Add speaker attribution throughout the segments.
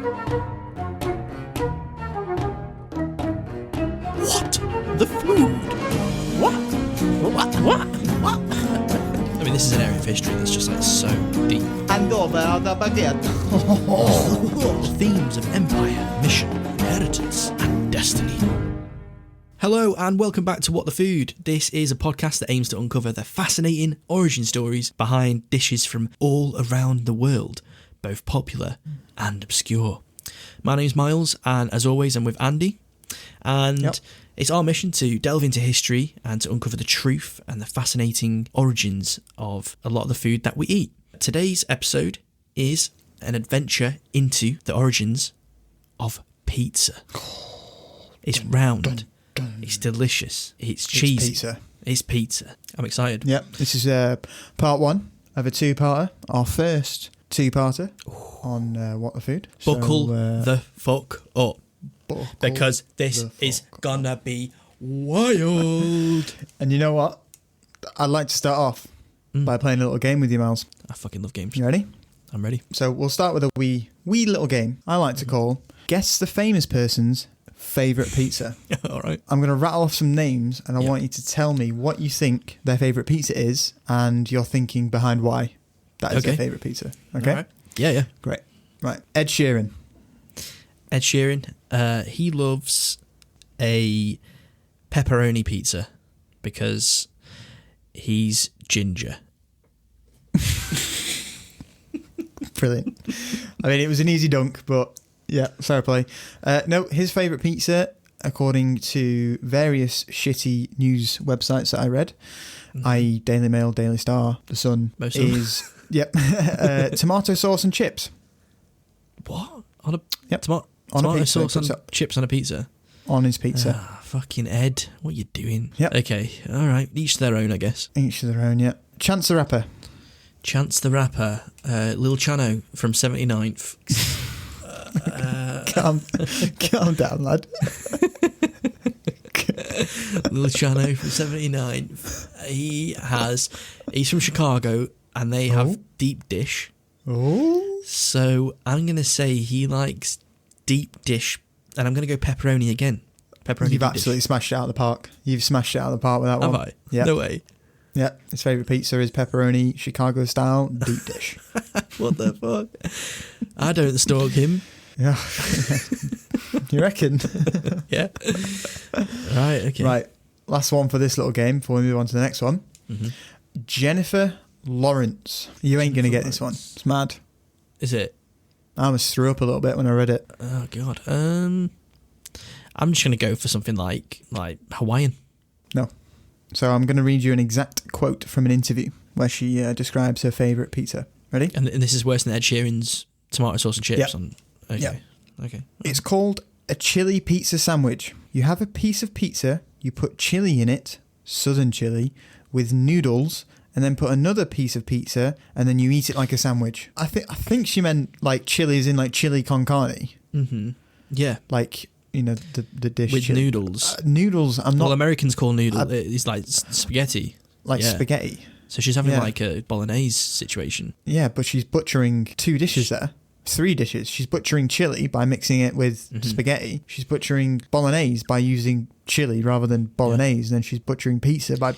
Speaker 1: What? The food? What? I mean, this is an area of history that's just like so deep.
Speaker 2: And over the baguette.
Speaker 1: Themes of empire, mission, inheritance, and destiny. Hello and welcome back to What the Food. This is a podcast that aims to uncover the fascinating origin stories behind dishes from all around the world, both popular and obscure. My name's Miles, and as always I'm with Andy, and it's our mission to delve into history and to uncover the truth and the fascinating origins of a lot of the food that we eat. Today's episode is an adventure into the origins of pizza. It's round. It's delicious. It's cheesy. It's pizza. I'm excited.
Speaker 2: Yep, this is part one of a two-parter. Our first two-parter on What the Food.
Speaker 1: Buckle
Speaker 2: So,
Speaker 1: the fuck up.
Speaker 2: buckle
Speaker 1: Because this
Speaker 2: the
Speaker 1: is
Speaker 2: fuck
Speaker 1: gonna be wild.
Speaker 2: And you know what? I'd like to start off by playing a little game with you, Miles.
Speaker 1: I fucking love games.
Speaker 2: You ready?
Speaker 1: I'm ready.
Speaker 2: So we'll start with a wee little game I like to call Guess the Famous Person's Favourite Pizza.
Speaker 1: All right.
Speaker 2: I'm going to rattle off some names and I
Speaker 1: Yeah.
Speaker 2: want you to tell me what you think their favourite pizza is and your thinking behind why that is their favourite pizza. Okay?
Speaker 1: All right. Yeah.
Speaker 2: Great. Right. Ed Sheeran.
Speaker 1: Ed Sheeran, he loves a pepperoni pizza because he's ginger.
Speaker 2: Brilliant. I mean, it was an easy dunk, but yeah, fair play. No, his favourite pizza, according to various shitty news websites that I read, i.e. Daily Mail, Daily Star, The Sun,
Speaker 1: Most of them.
Speaker 2: is tomato sauce and chips.
Speaker 1: What? On a
Speaker 2: Yep.
Speaker 1: tomato
Speaker 2: On a pizza,
Speaker 1: sauce and
Speaker 2: puts up
Speaker 1: chips on a pizza?
Speaker 2: on his pizza.
Speaker 1: Ah, fucking Ed. What are you doing?
Speaker 2: Yep.
Speaker 1: Okay. All right. Each their own, I guess.
Speaker 2: Each to their own, yeah. Chance the Rapper.
Speaker 1: Chance the Rapper, Lil Chano from 79th.
Speaker 2: Calm down, lad.
Speaker 1: Lil Chano from 79th. He's from Chicago and they have deep dish.
Speaker 2: Oh.
Speaker 1: So I'm going to say he likes deep dish and I'm going to go pepperoni again. Pepperoni
Speaker 2: You've
Speaker 1: deep
Speaker 2: absolutely
Speaker 1: dish.
Speaker 2: smashed it out of the park. You've smashed it out of the park with that
Speaker 1: Have
Speaker 2: one.
Speaker 1: I?
Speaker 2: Yeah.
Speaker 1: No way.
Speaker 2: Yeah, his favourite pizza is pepperoni, Chicago style, deep dish.
Speaker 1: What the fuck? I don't stalk him.
Speaker 2: Yeah. You reckon?
Speaker 1: Yeah. Right, okay.
Speaker 2: Right, last one for this little game before we move on to the next one.
Speaker 1: Mm-hmm.
Speaker 2: Jennifer Lawrence. You ain't going to get this one. It's mad.
Speaker 1: Is it?
Speaker 2: I almost threw up a little bit when I read it.
Speaker 1: Oh, God. I'm just going to go for something like Hawaiian.
Speaker 2: No. So I'm going to read you an exact quote from an interview where she describes her favourite pizza. Ready?
Speaker 1: And this is worse than Ed Sheeran's tomato sauce and chips.
Speaker 2: Yep.
Speaker 1: Okay.
Speaker 2: Yep.
Speaker 1: Okay.
Speaker 2: It's called a chili pizza sandwich. You have a piece of pizza, you put chili in it, southern chili, with noodles, and then put another piece of pizza, and then you eat it like a sandwich. I think she meant like chili as in like chili con carne.
Speaker 1: Mm-hmm. Yeah.
Speaker 2: Like, you know, the dish.
Speaker 1: With
Speaker 2: chili.
Speaker 1: noodles.
Speaker 2: Noodles, I'm not...
Speaker 1: Well, Americans call noodle, it's like spaghetti.
Speaker 2: like
Speaker 1: yeah.
Speaker 2: spaghetti.
Speaker 1: So she's having
Speaker 2: Yeah.
Speaker 1: like a bolognese situation.
Speaker 2: Yeah, but she's butchering two dishes there. Three dishes. She's butchering chili by mixing it with spaghetti. She's butchering bolognese by using chili rather than bolognese. And then she's butchering pizza by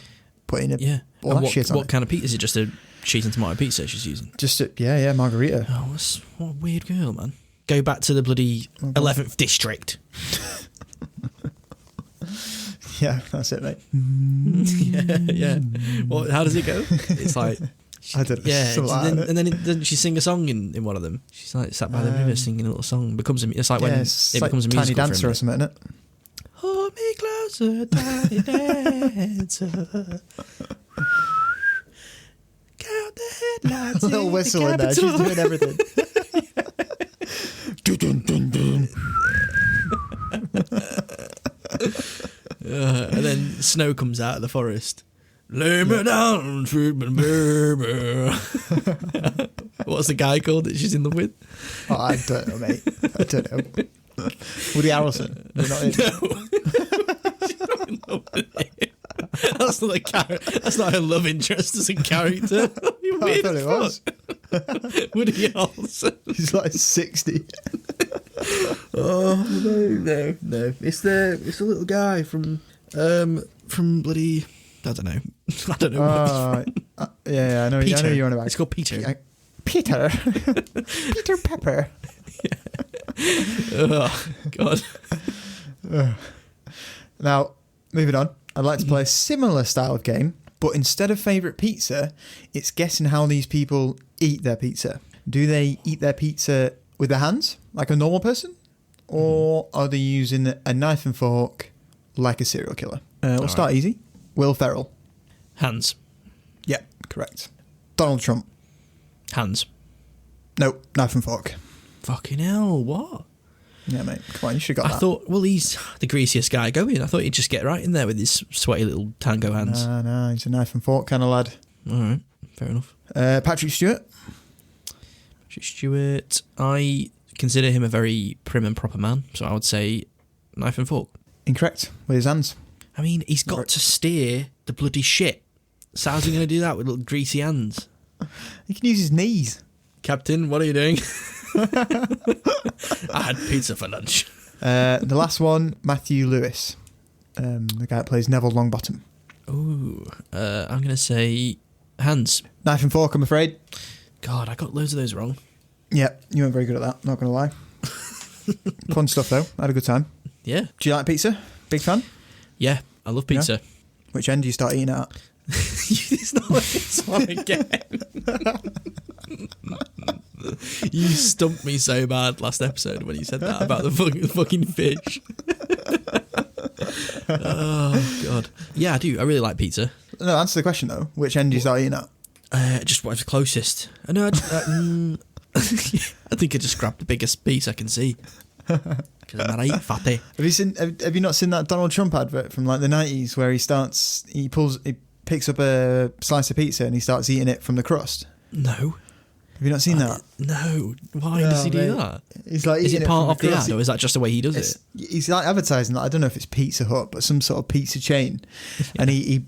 Speaker 2: putting all
Speaker 1: And
Speaker 2: that shit on
Speaker 1: what
Speaker 2: it.
Speaker 1: kind of pizza? Is it just a cheese and tomato pizza she's using?
Speaker 2: Just margarita.
Speaker 1: Oh, what a weird girl, man. Go back to the bloody 11th district.
Speaker 2: Yeah, that's it, mate.
Speaker 1: yeah. Well, how does it go? It's like...
Speaker 2: I don't know.
Speaker 1: Yeah,
Speaker 2: something like that.
Speaker 1: and then doesn't she sing a song in one of them? She's like sat by the river singing a little song. It's like when
Speaker 2: it's
Speaker 1: it
Speaker 2: like
Speaker 1: becomes a
Speaker 2: Tiny
Speaker 1: musical
Speaker 2: Dancer
Speaker 1: for a
Speaker 2: or something, isn't it?
Speaker 1: Hold me closer, tiny dancer. Count the headlights.
Speaker 2: A little whistle in there. She's doing everything. Dun, dun, dun,
Speaker 1: And then snow comes out of the forest. Lay me down, treat me, baby. What's the guy called that she's in love with?
Speaker 2: Oh, I don't know, mate. I don't know. Woody Harrelson. You're not in.
Speaker 1: She's not in love with him. That's not a character. That's not her love interest as a character. You
Speaker 2: I
Speaker 1: weird
Speaker 2: thought it was.
Speaker 1: fuck. Woody Harrelson.
Speaker 2: He's like 60.
Speaker 1: Oh no! It's the little guy from bloody I don't know. I don't know.
Speaker 2: Yeah, I know.
Speaker 1: Peter.
Speaker 2: I know you're on about.
Speaker 1: It's called Peter.
Speaker 2: Peter. Peter Pepper.
Speaker 1: Oh God.
Speaker 2: Now, moving on. I'd like to play a similar style of game, but instead of favourite pizza, it's guessing how these people eat their pizza. Do they eat their pizza with their hands, like a normal person? Or are they using a knife and fork like a serial killer? We'll start easy. Will Ferrell.
Speaker 1: Hands.
Speaker 2: Yep, correct. Donald Trump.
Speaker 1: Hands.
Speaker 2: No, knife and fork.
Speaker 1: Fucking hell! What?
Speaker 2: Yeah, mate. Come on, you should have got that.
Speaker 1: I thought, well, he's the greasiest guy going. I thought he'd just get right in there with his sweaty little tango hands.
Speaker 2: No, he's a knife and fork kind of lad.
Speaker 1: All right, fair enough.
Speaker 2: Patrick Stewart.
Speaker 1: Patrick Stewart, I consider him a very prim and proper man, so I would say knife and fork.
Speaker 2: Incorrect. With his hands.
Speaker 1: I mean, he's got to steer the bloody shit. So how's he going to do that with little greasy hands?
Speaker 2: He can use his knees.
Speaker 1: Captain, what are you doing? I had pizza for lunch.
Speaker 2: The last one, Matthew Lewis. The guy that plays Neville Longbottom.
Speaker 1: Ooh, I'm going to say hands.
Speaker 2: Knife and fork, I'm afraid.
Speaker 1: God, I got loads of those wrong.
Speaker 2: Yeah, you weren't very good at that, not going to lie. Fun stuff, though. I had a good time.
Speaker 1: Yeah.
Speaker 2: Do you like pizza? Big fan?
Speaker 1: Yeah, I love pizza.
Speaker 2: Yeah. Which end do you start eating at?
Speaker 1: It's not like this one again. You stumped me so bad last episode when you said that about the fucking fish. Oh, God. Yeah, I do. I really like pizza.
Speaker 2: No, answer the question, though. Which end do you start eating at?
Speaker 1: Just whatever's closest. No, I think I just grabbed the biggest piece I can see. Because I'm not eating fatty.
Speaker 2: Have you not seen that Donald Trump advert from like the 90s where he picks up a slice of pizza and he starts eating it from the crust?
Speaker 1: No.
Speaker 2: Have you not seen that?
Speaker 1: No. Why does he do that?
Speaker 2: He's like,
Speaker 1: is it part of the
Speaker 2: crust.
Speaker 1: ad, or is that just the way he does it?
Speaker 2: He's like advertising that. I don't know if it's Pizza Hut, but some sort of pizza chain. Yeah. And he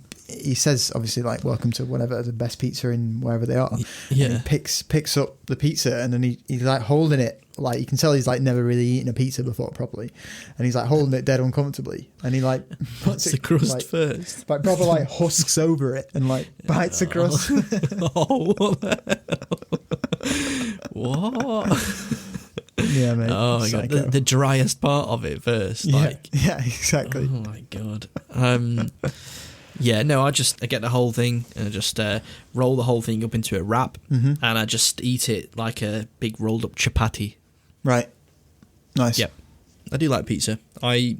Speaker 2: says, obviously, like, welcome to whatever, the best pizza in wherever they are.
Speaker 1: Yeah.
Speaker 2: And he picks up the pizza and then he's like holding it. Like, you can tell he's like never really eaten a pizza before properly. And he's like holding it dead uncomfortably. And he like
Speaker 1: puts the crust
Speaker 2: like,
Speaker 1: first.
Speaker 2: Like proper like husks over it and like bites the crust.
Speaker 1: Oh, what the hell? What?
Speaker 2: Yeah, mate.
Speaker 1: Oh my God. The driest part of it first.
Speaker 2: Yeah,
Speaker 1: Like,
Speaker 2: yeah, exactly.
Speaker 1: Oh my God. Yeah, no, I get the whole thing and I just roll the whole thing up into a wrap and I just eat it like a big rolled up chapati.
Speaker 2: Right. Nice.
Speaker 1: Yep. I do like pizza. I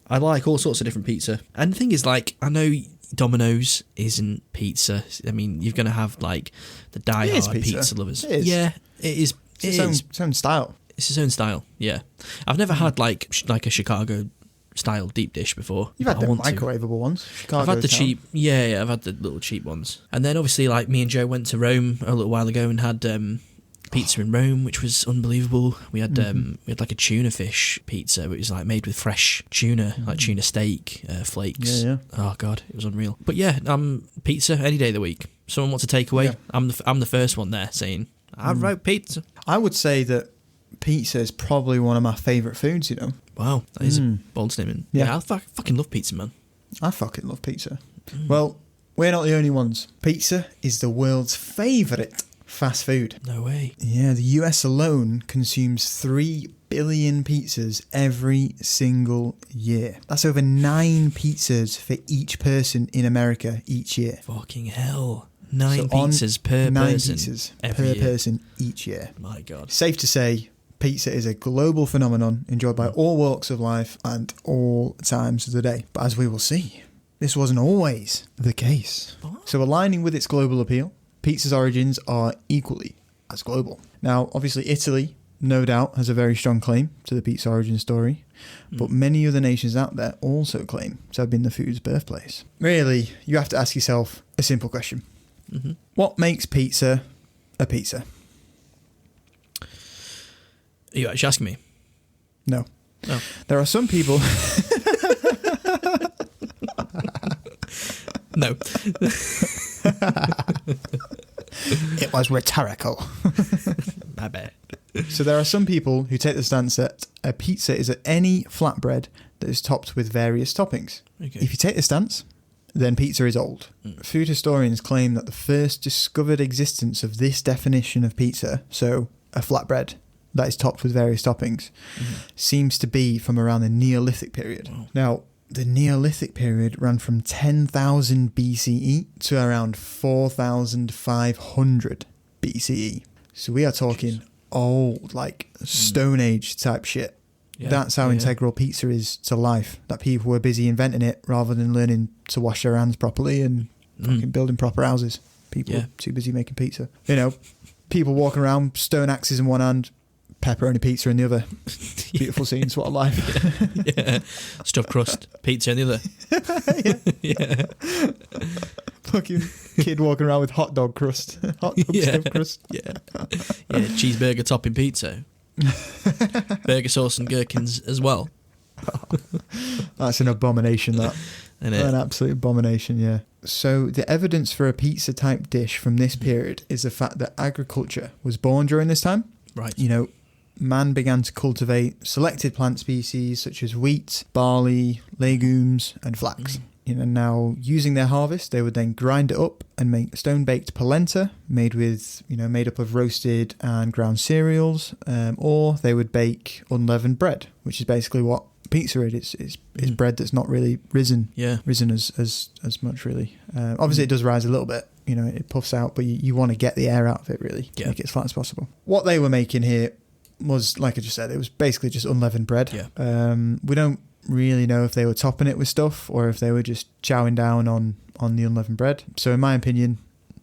Speaker 1: like all sorts of different pizza. And the thing is, like, I know Domino's isn't pizza. I mean, you're going to have, like, the die-hard pizza lovers.
Speaker 2: It is.
Speaker 1: Yeah, it is.
Speaker 2: It's its own style.
Speaker 1: It's its own style, yeah. I've never had, like a Chicago-style deep dish before.
Speaker 2: You've had the microwavable ones.
Speaker 1: I've had the cheap... Yeah, I've had the little cheap ones. And then, obviously, like, me and Joe went to Rome a little while ago and had... pizza in Rome, which was unbelievable. We had like a tuna fish pizza, which was like made with fresh tuna, like tuna steak, flakes.
Speaker 2: Yeah.
Speaker 1: Oh God, it was unreal. But yeah, pizza any day of the week. Someone wants a takeaway, yeah. I'm the first one there saying I wrote pizza.
Speaker 2: I would say that pizza is probably one of my favourite foods. You know.
Speaker 1: Wow, that is a bold statement. Yeah, I fucking love pizza, man.
Speaker 2: I fucking love pizza. Well, we're not the only ones. Pizza is the world's favourite fast food.
Speaker 1: No way.
Speaker 2: Yeah, the US alone consumes 3 billion pizzas every single year. That's over 9 pizzas for each person in America each year.
Speaker 1: Fucking hell. 9 pizzas per
Speaker 2: 9
Speaker 1: person.
Speaker 2: 9 pizzas
Speaker 1: every
Speaker 2: per
Speaker 1: year.
Speaker 2: person each year.
Speaker 1: My God.
Speaker 2: Safe to say, pizza is a global phenomenon enjoyed by all walks of life and all times of the day. But as we will see, this wasn't always the case.
Speaker 1: What?
Speaker 2: So aligning with its global appeal, pizza's origins are equally as global. Now, obviously, Italy, no doubt, has a very strong claim to the pizza origin story, but many other nations out there also claim to have been the food's birthplace. Really, you have to ask yourself a simple question.
Speaker 1: Mm-hmm.
Speaker 2: What makes pizza a pizza?
Speaker 1: Are you actually asking me?
Speaker 2: No.
Speaker 1: Oh.
Speaker 2: There are some people...
Speaker 1: No.
Speaker 2: It was rhetorical.
Speaker 1: My bad.
Speaker 2: So there are some people who take the stance that a pizza is any flatbread that is topped with various toppings.
Speaker 1: Okay.
Speaker 2: If you take the stance, then pizza is old. Food historians claim that the first discovered existence of this definition of pizza, so a flatbread that is topped with various toppings, seems to be from around the Neolithic period.
Speaker 1: Wow.
Speaker 2: Now, the Neolithic period ran from 10,000 BCE to around 4,500 BCE. So we are talking old, like Stone Age type shit.
Speaker 1: Yeah,
Speaker 2: That's how integral pizza is to life, that people were busy inventing it rather than learning to wash their hands properly and fucking building proper houses. People were too busy making pizza. You know, people walking around, stone axes in one hand, pepperoni pizza in the other. Beautiful scenes, what a life.
Speaker 1: Yeah. Stuffed crust, pizza in the other. Yeah.
Speaker 2: Fucking kid walking around with hot dog crust. Hot dog stuffed crust.
Speaker 1: Yeah. Cheeseburger topping pizza. Burger sauce and gherkins as well.
Speaker 2: That's an abomination, that.
Speaker 1: An
Speaker 2: absolute abomination, yeah. So the evidence for a pizza type dish from this period is the fact that agriculture was born during this time.
Speaker 1: Right.
Speaker 2: You know, man began to cultivate selected plant species such as wheat, barley, legumes and flax. You know, now using their harvest, they would then grind it up and make stone-baked polenta made up of roasted and ground cereals, or they would bake unleavened bread, which is basically what pizza is. It's bread that's not really risen as much, really. Obviously, it does rise a little bit. You know, it puffs out, but you want to get the air out of it, really, to make it as flat as possible. What they were making here was, like I just said, it was basically just unleavened bread.
Speaker 1: Yeah.
Speaker 2: We don't really know if they were topping it with stuff or if they were just chowing down on the unleavened bread. So in my opinion,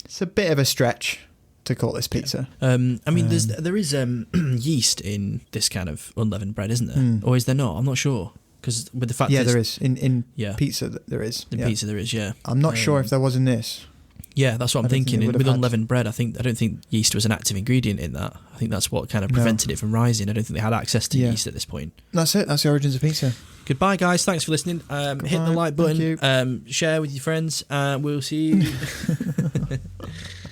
Speaker 2: it's a bit of a stretch to call this pizza.
Speaker 1: I mean, there is yeast in this kind of unleavened bread, isn't there? Or is there not? I'm not sure. Because with the fact
Speaker 2: there is. In pizza, there is.
Speaker 1: In pizza, there is, yeah.
Speaker 2: I'm not sure if there was in this.
Speaker 1: Yeah, that's what I'm thinking. With unleavened bread, I don't think yeast was an active ingredient in that. I think that's what kind of prevented it from rising. I don't think they had access to yeast at this point.
Speaker 2: That's it. That's the origins of pizza.
Speaker 1: Goodbye, guys. Thanks for listening. Hit the like button. Share with your friends. We'll see you.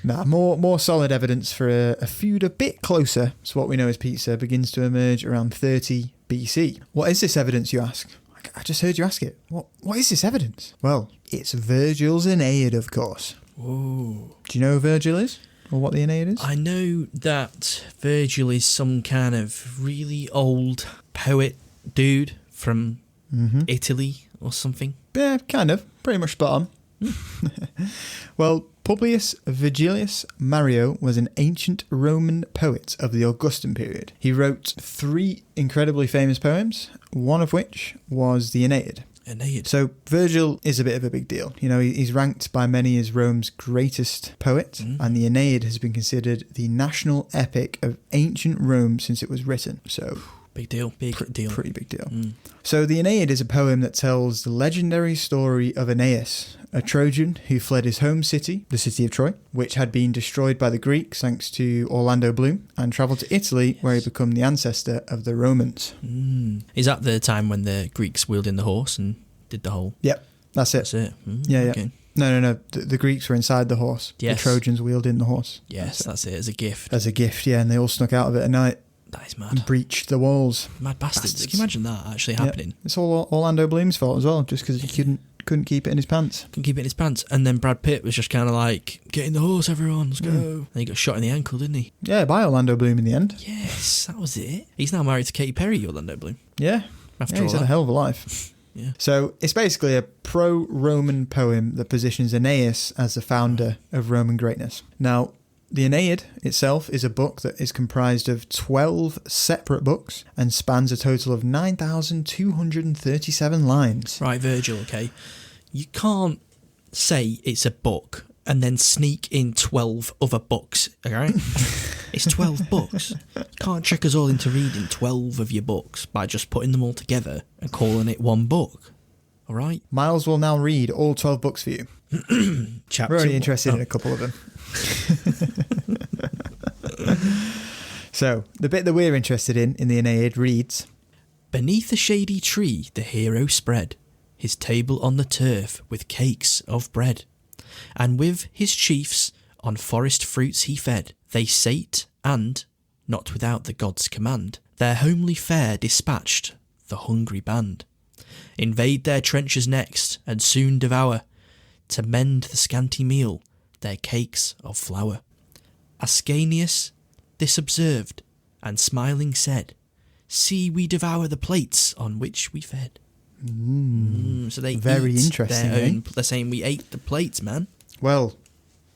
Speaker 2: More solid evidence for a food a bit closer to what we know as pizza begins to emerge around 30 BC. What is this evidence, you ask? I just heard you ask it. What is this evidence? Well, it's Virgil's Aeneid, of course.
Speaker 1: Whoa.
Speaker 2: Do you know who Virgil is? Or what the Aeneid is?
Speaker 1: I know that Virgil is some kind of really old poet dude from Italy or something.
Speaker 2: Yeah, kind of. Pretty much spot on. Well, Publius Vigilius Mario was an ancient Roman poet of the Augustan period. He wrote 3 incredibly famous poems, one of which was the Aeneid. So Virgil is a bit of a big deal. You know, he's ranked by many as Rome's greatest poet, and the Aeneid has been considered the national epic of ancient Rome since it was written. So
Speaker 1: big deal,
Speaker 2: pretty big deal. So the Aeneid is a poem that tells the legendary story of Aeneas, a Trojan who fled his home city, the city of Troy, which had been destroyed by the Greeks thanks to Orlando Bloom, and travelled to Italy, where he became the ancestor of the Romans.
Speaker 1: Is that the time when the Greeks wheeled in the horse and did the whole...
Speaker 2: Yep, that's it. Yeah.
Speaker 1: Okay.
Speaker 2: No. The Greeks were inside the horse.
Speaker 1: Yes.
Speaker 2: The Trojans wheeled in the horse.
Speaker 1: Yes, that's it, as a gift.
Speaker 2: As a gift, yeah, and they all snuck out of it at night.
Speaker 1: That is mad.
Speaker 2: And breached the walls.
Speaker 1: Mad bastards. Can you imagine that actually happening?
Speaker 2: Yeah. It's all Orlando Bloom's fault as well, just because he couldn't keep it in his pants.
Speaker 1: Couldn't keep it in his pants. And then Brad Pitt was just kind of like, get in the horse, everyone, let's go. And he got shot in the ankle, didn't he?
Speaker 2: Yeah, by Orlando Bloom in the end.
Speaker 1: Yes, that was it. He's now married to Katy Perry, Orlando Bloom.
Speaker 2: Yeah. He's had a hell of a life.
Speaker 1: Yeah.
Speaker 2: So it's basically a pro-Roman poem that positions Aeneas as the founder of Roman greatness. Now, the Aeneid itself is a book that is comprised of 12 separate books and spans a total of 9,237 lines.
Speaker 1: Right, Virgil, okay. You can't say it's a book and then sneak in 12 other books, alright? It's 12 books. You can't trick us all into reading 12 of your books by just putting them all together and calling it one book, alright?
Speaker 2: Miles will now read all 12 books for you.
Speaker 1: Chapter
Speaker 2: We're only interested in a couple of them. So, the bit that we're interested in the Aeneid reads,
Speaker 1: Beneath a shady tree the hero spread his table on the turf with cakes of bread, and with his chiefs on forest fruits he fed. They sate and not without the gods' command, their homely fare dispatched the hungry band. Invade their trenches next, and soon devour, to mend the scanty meal, their cakes of flour. Ascanius this observed, and smiling said, "See, we devour the plates on which we fed." So they
Speaker 2: very
Speaker 1: eat
Speaker 2: interesting.
Speaker 1: their own. They're saying we ate the plates, man.
Speaker 2: Well,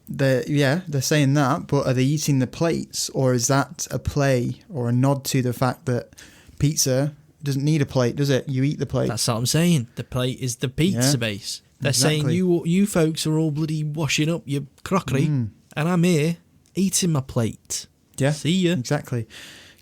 Speaker 2: they're saying that, but are they eating the plates, or is that a play or a nod to the fact that pizza doesn't need a plate, does it? You eat the plate.
Speaker 1: That's what I'm saying. The plate is the pizza base. They're saying
Speaker 2: Exactly.
Speaker 1: you folks are all bloody washing up your crockery, and I'm here eating my plate.
Speaker 2: Yeah,
Speaker 1: See ya.
Speaker 2: exactly.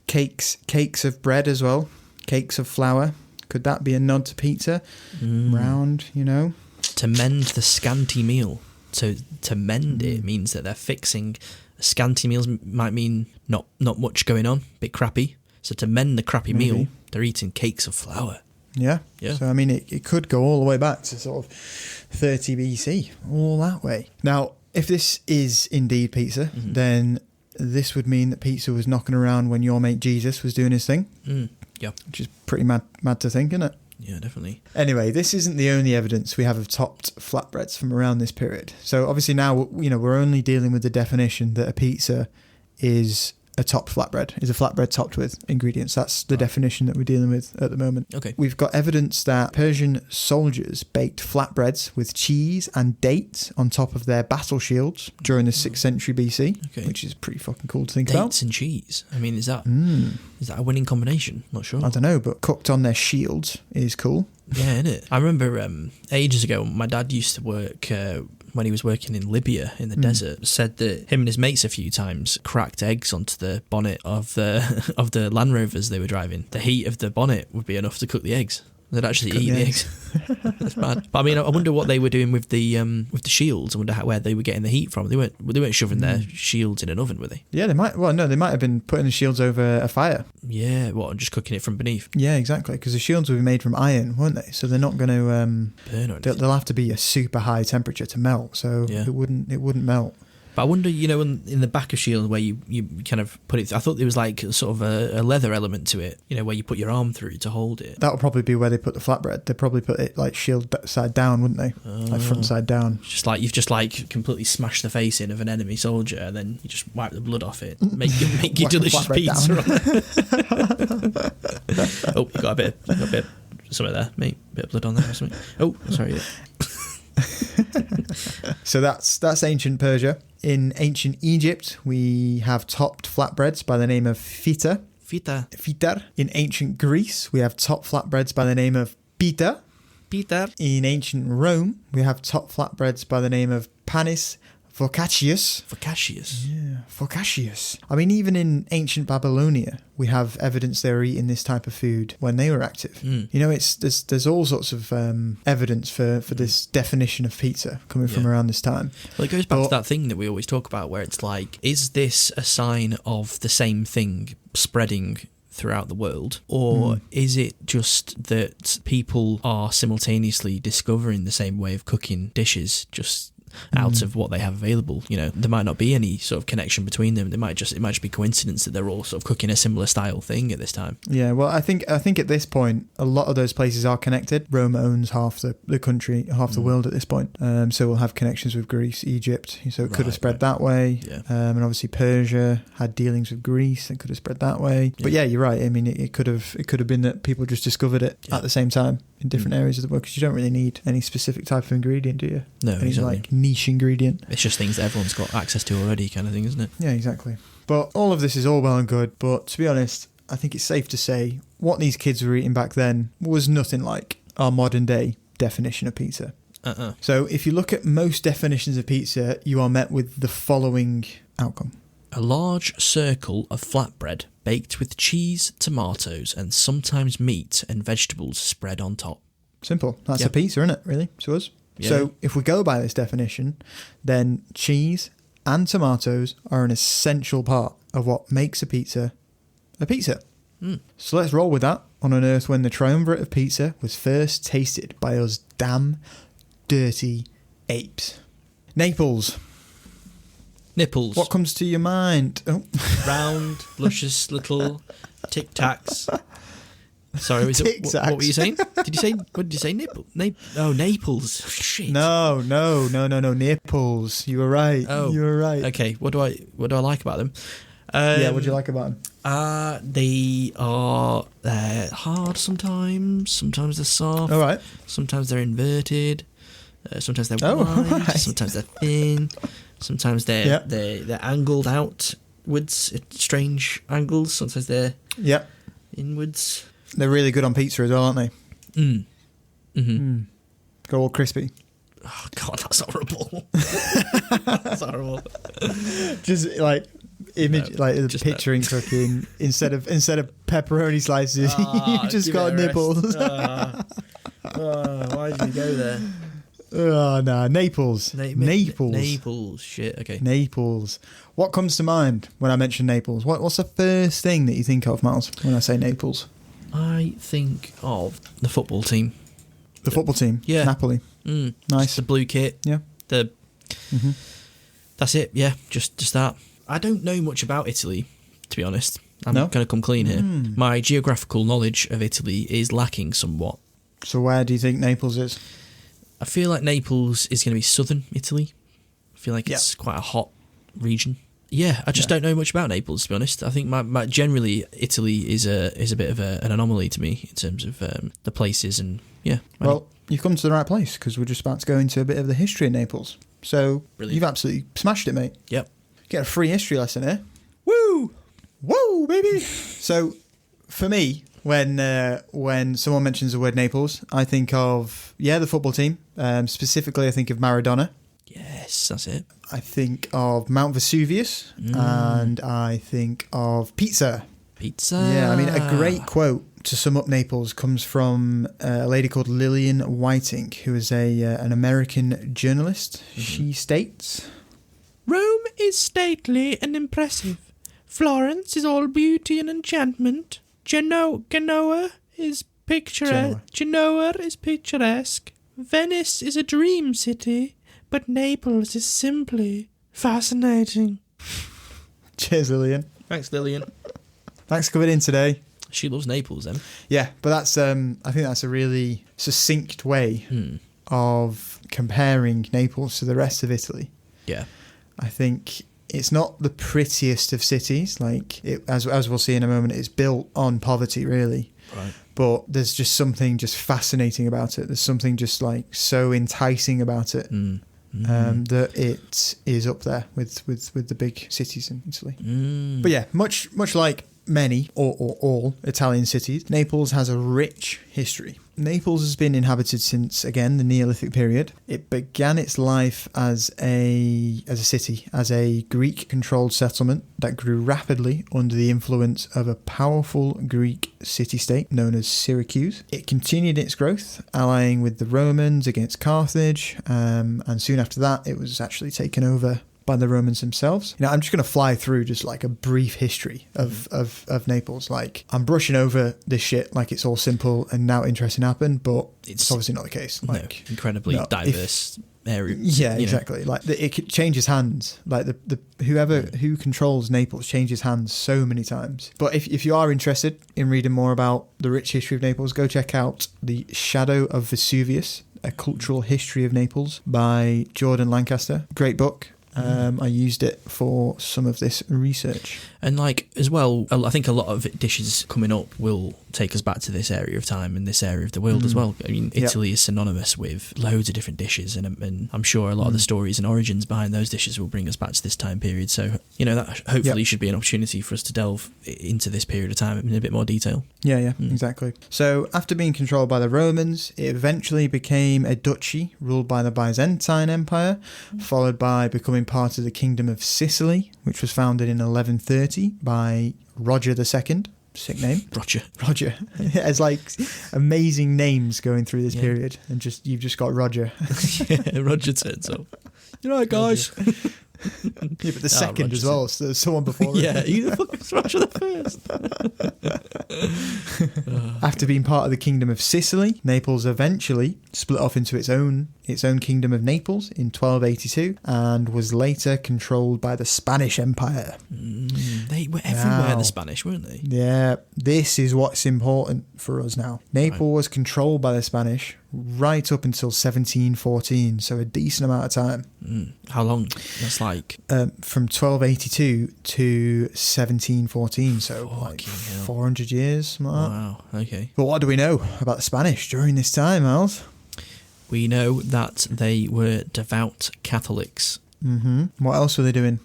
Speaker 2: Cakes of bread as well. Cakes of flour. Could that be a nod to pizza? Round,
Speaker 1: To mend the scanty meal. So to mend it means that they're fixing. Scanty meals might mean not much going on, bit crappy. So to mend the crappy meal, they're eating cakes of flour.
Speaker 2: Yeah.
Speaker 1: Yeah.
Speaker 2: So, I mean, it could go all the way back to sort of 30 BC, all that way. Now, if this is indeed pizza, then this would mean that pizza was knocking around when your mate Jesus was doing his thing.
Speaker 1: Yeah.
Speaker 2: Which is pretty mad to think, isn't it?
Speaker 1: Yeah, definitely.
Speaker 2: Anyway, this isn't the only evidence we have of topped flatbreads from around this period. So obviously now, we're only dealing with the definition that a pizza is a topped flatbread, is a flatbread topped with ingredients. That's the definition that we're dealing with at the moment.
Speaker 1: Okay.
Speaker 2: We've got evidence that Persian soldiers baked flatbreads with cheese and dates on top of their battle shields during the 6th century BC, which is pretty fucking cool to think about.
Speaker 1: Dates and cheese. I mean, is that a winning combination? Not sure.
Speaker 2: I don't know, but cooked on their shields is cool.
Speaker 1: Yeah, innit? I remember ages ago, my dad used to work when he was working in Libya in the desert. Said that him and his mates a few times cracked eggs onto the bonnet of the Land Rovers they were driving. The heat of the bonnet would be enough to cook the eggs. They'd actually eat the eggs. That's bad. But I mean, I wonder what they were doing with the shields. I wonder where they were getting the heat from. They weren't shoving their shields in an oven, were they?
Speaker 2: Yeah, they might. Well, no, they might have been putting the shields over a fire.
Speaker 1: Yeah, and just cooking it from beneath.
Speaker 2: Yeah, exactly. Because the shields would be made from iron, weren't they? So they're not going to
Speaker 1: burn or anything.
Speaker 2: They'll have to be a super high temperature to melt. So it wouldn't melt.
Speaker 1: But I wonder, in the back of shield where you kind of put it, I thought there was like sort of a leather element to it, where you put your arm through to hold it.
Speaker 2: That would probably be where they put the flatbread. They'd probably put it like shield side down, wouldn't they? Like front side down.
Speaker 1: You've just completely smashed the face in of an enemy soldier, and then you just wipe the blood off it. Make your delicious pizza on it. Oh, you got a bit of something there, mate. Bit of blood on there or something. Oh, sorry. Yeah.
Speaker 2: So that's ancient Persia. In ancient Egypt, we have topped flatbreads by the name of fita. Fitar. In ancient Greece, we have topped flatbreads by the name of pita. In ancient Rome, we have topped flatbreads by the name of panis focaccius. Yeah, focaccius. I mean, even in ancient Babylonia, we have evidence they were eating this type of food when they were active. There's all sorts of evidence for this definition of pizza coming from around this time.
Speaker 1: Well, it goes back to that thing that we always talk about, where it's like, is this a sign of the same thing spreading throughout the world, or is it just that people are simultaneously discovering the same way of cooking dishes just out of what they have available? There might not be any sort of connection between them. It might just be coincidence that they're all sort of cooking a similar style thing at this time.
Speaker 2: Yeah, well, I think at this point a lot of those places are connected. Rome owns half the country, half the world at this point, so we'll have connections with Greece, Egypt, so it could have spread that way. And obviously Persia had dealings with Greece, it could have spread that way. But yeah, you're right. I mean, it could have been that people just discovered it at the same time in different areas of the world, because you don't really need any specific type of ingredient, do you?
Speaker 1: No,
Speaker 2: any
Speaker 1: exactly.
Speaker 2: like niche ingredient.
Speaker 1: It's just things that everyone's got access to already, kind of thing, isn't it?
Speaker 2: Yeah, exactly. But all of this is all well and good, but to be honest, I think it's safe to say what these kids were eating back then was nothing like our modern day definition of pizza. So if you look at most definitions of pizza, you are met with the following outcome.
Speaker 1: A large circle of flatbread baked with cheese, tomatoes, and sometimes meat and vegetables spread on top.
Speaker 2: Simple. That's a pizza, isn't it, really, to us?
Speaker 1: Yeah.
Speaker 2: So if we go by this definition, then cheese and tomatoes are an essential part of what makes a pizza a pizza. So let's roll with that on an earth when the triumvirate of pizza was first tasted by us damn dirty apes. Naples.
Speaker 1: Nipples.
Speaker 2: What comes to your mind? Oh.
Speaker 1: Round, luscious little Tic Tacs. Sorry, what were you saying? Did you say, what did you say? Naples. Shit.
Speaker 2: No, nipples. You were right.
Speaker 1: Oh.
Speaker 2: You were right.
Speaker 1: Okay, what do I like about them?
Speaker 2: What do you like about them?
Speaker 1: They are hard sometimes. Sometimes they're soft.
Speaker 2: All right.
Speaker 1: Sometimes they're inverted. Sometimes they're wide.
Speaker 2: Right.
Speaker 1: Sometimes they're thin. Sometimes they're angled outwards at strange angles. Sometimes they're inwards.
Speaker 2: They're really good on pizza as well, aren't they? Go all crispy.
Speaker 1: Oh God, that's horrible. That's horrible.
Speaker 2: Just like picturing cooking instead of pepperoni slices, you've just got nipples.
Speaker 1: Why did you go there?
Speaker 2: Oh no, Naples.
Speaker 1: Naples. Shit. Okay.
Speaker 2: Naples. What comes to mind when I mention Naples? What's the first thing that you think of, Miles, when I say Naples?
Speaker 1: I think of the football team.
Speaker 2: The football team?
Speaker 1: Yeah.
Speaker 2: Napoli.
Speaker 1: Nice.
Speaker 2: Just
Speaker 1: the blue kit.
Speaker 2: Yeah.
Speaker 1: That's it. Yeah. Just that. I don't know much about Italy, to be honest. I'm going to come clean here. My geographical knowledge of Italy is lacking somewhat.
Speaker 2: So where do you think Naples is?
Speaker 1: I feel like Naples is going to be southern Italy. I feel like it's quite a hot region. Yeah, I just don't know much about Naples, to be honest. I think my generally Italy is a bit of an anomaly to me in terms of the places and Well,
Speaker 2: you've come to the right place because we're just about to go into a bit of the history of Naples. So
Speaker 1: Brilliant.
Speaker 2: You've absolutely smashed it, mate.
Speaker 1: Yep.
Speaker 2: Get a free history lesson here. Woo! Woo, baby! So for me, when someone mentions the word Naples, I think of the football team. Specifically, I think of Maradona.
Speaker 1: Yes, that's it.
Speaker 2: I think of Mount Vesuvius, and I think of pizza.
Speaker 1: Pizza.
Speaker 2: Yeah, I mean, a great quote to sum up Naples comes from a lady called Lillian Whiting, who is an American journalist. She states,
Speaker 1: Rome is stately and impressive. Florence is all beauty and enchantment. Genoa is picturesque. Venice is a dream city. But Naples is simply fascinating.
Speaker 2: Cheers, Lillian.
Speaker 1: Thanks, Lillian.
Speaker 2: Thanks for coming in today.
Speaker 1: She loves Naples, then.
Speaker 2: Yeah, but that's I think that's a really succinct way of comparing Naples to the rest of Italy.
Speaker 1: Yeah.
Speaker 2: I think it's not the prettiest of cities. Like, as we'll see in a moment, it's built on poverty, really.
Speaker 1: Right.
Speaker 2: But there's just something just fascinating about it. There's something just like so enticing about it. That it is up there with the big cities in Italy. But yeah, much like many or all Italian cities, Naples has a rich history. Naples has been inhabited since, again, the Neolithic period. It began its life as a city, as a Greek-controlled settlement that grew rapidly under the influence of a powerful Greek city-state known as Syracuse. It continued its growth, allying with the Romans against Carthage, and soon after that, it was actually taken over by the Romans themselves. I'm just going to fly through just like a brief history of Naples. Like, I'm brushing over this shit like it's all simple and now interesting happened, but it's obviously not the case. Like,
Speaker 1: incredibly diverse area.
Speaker 2: Yeah, exactly. Like, it changes hands. Like, who controls Naples changes hands so many times. But if you are interested in reading more about the rich history of Naples, go check out The Shadow of Vesuvius, A Cultural History of Naples by Jordan Lancaster. Great book. I used it for some of this research.
Speaker 1: And like as well, I think a lot of dishes coming up will take us back to this area of time and this area of the world as well. I mean, Italy is synonymous with loads of different dishes, and I'm sure a lot of the stories and origins behind those dishes will bring us back to this time period. So, that hopefully should be an opportunity for us to delve into this period of time in a bit more detail.
Speaker 2: Yeah, exactly. So after being controlled by the Romans, it eventually became a duchy ruled by the Byzantine Empire, followed by becoming part of the Kingdom of Sicily, which was founded in 1130 by Roger II. Sick name. Roger. It's like amazing names going through this period, and you've just got Roger.
Speaker 1: Roger turns up. You're right, guys.
Speaker 2: Yeah, but the second as well, so there's someone before him.
Speaker 1: Yeah, you the fuck was Roger the first.
Speaker 2: After being part of the Kingdom of Sicily, Naples eventually split off into its own Kingdom of Naples in 1282 and was later controlled by the Spanish Empire.
Speaker 1: They were everywhere, the Spanish, weren't they?
Speaker 2: Yeah, this is what's important for us now. Naples was controlled by the Spanish right up until 1714, so a decent amount of time.
Speaker 1: How long? That's like...
Speaker 2: from 1282 to 1714, so like 400 years, something like that.
Speaker 1: Wow, okay.
Speaker 2: But what do we know about the Spanish during this time, Miles?
Speaker 1: We know that they were devout Catholics.
Speaker 2: What else were they doing?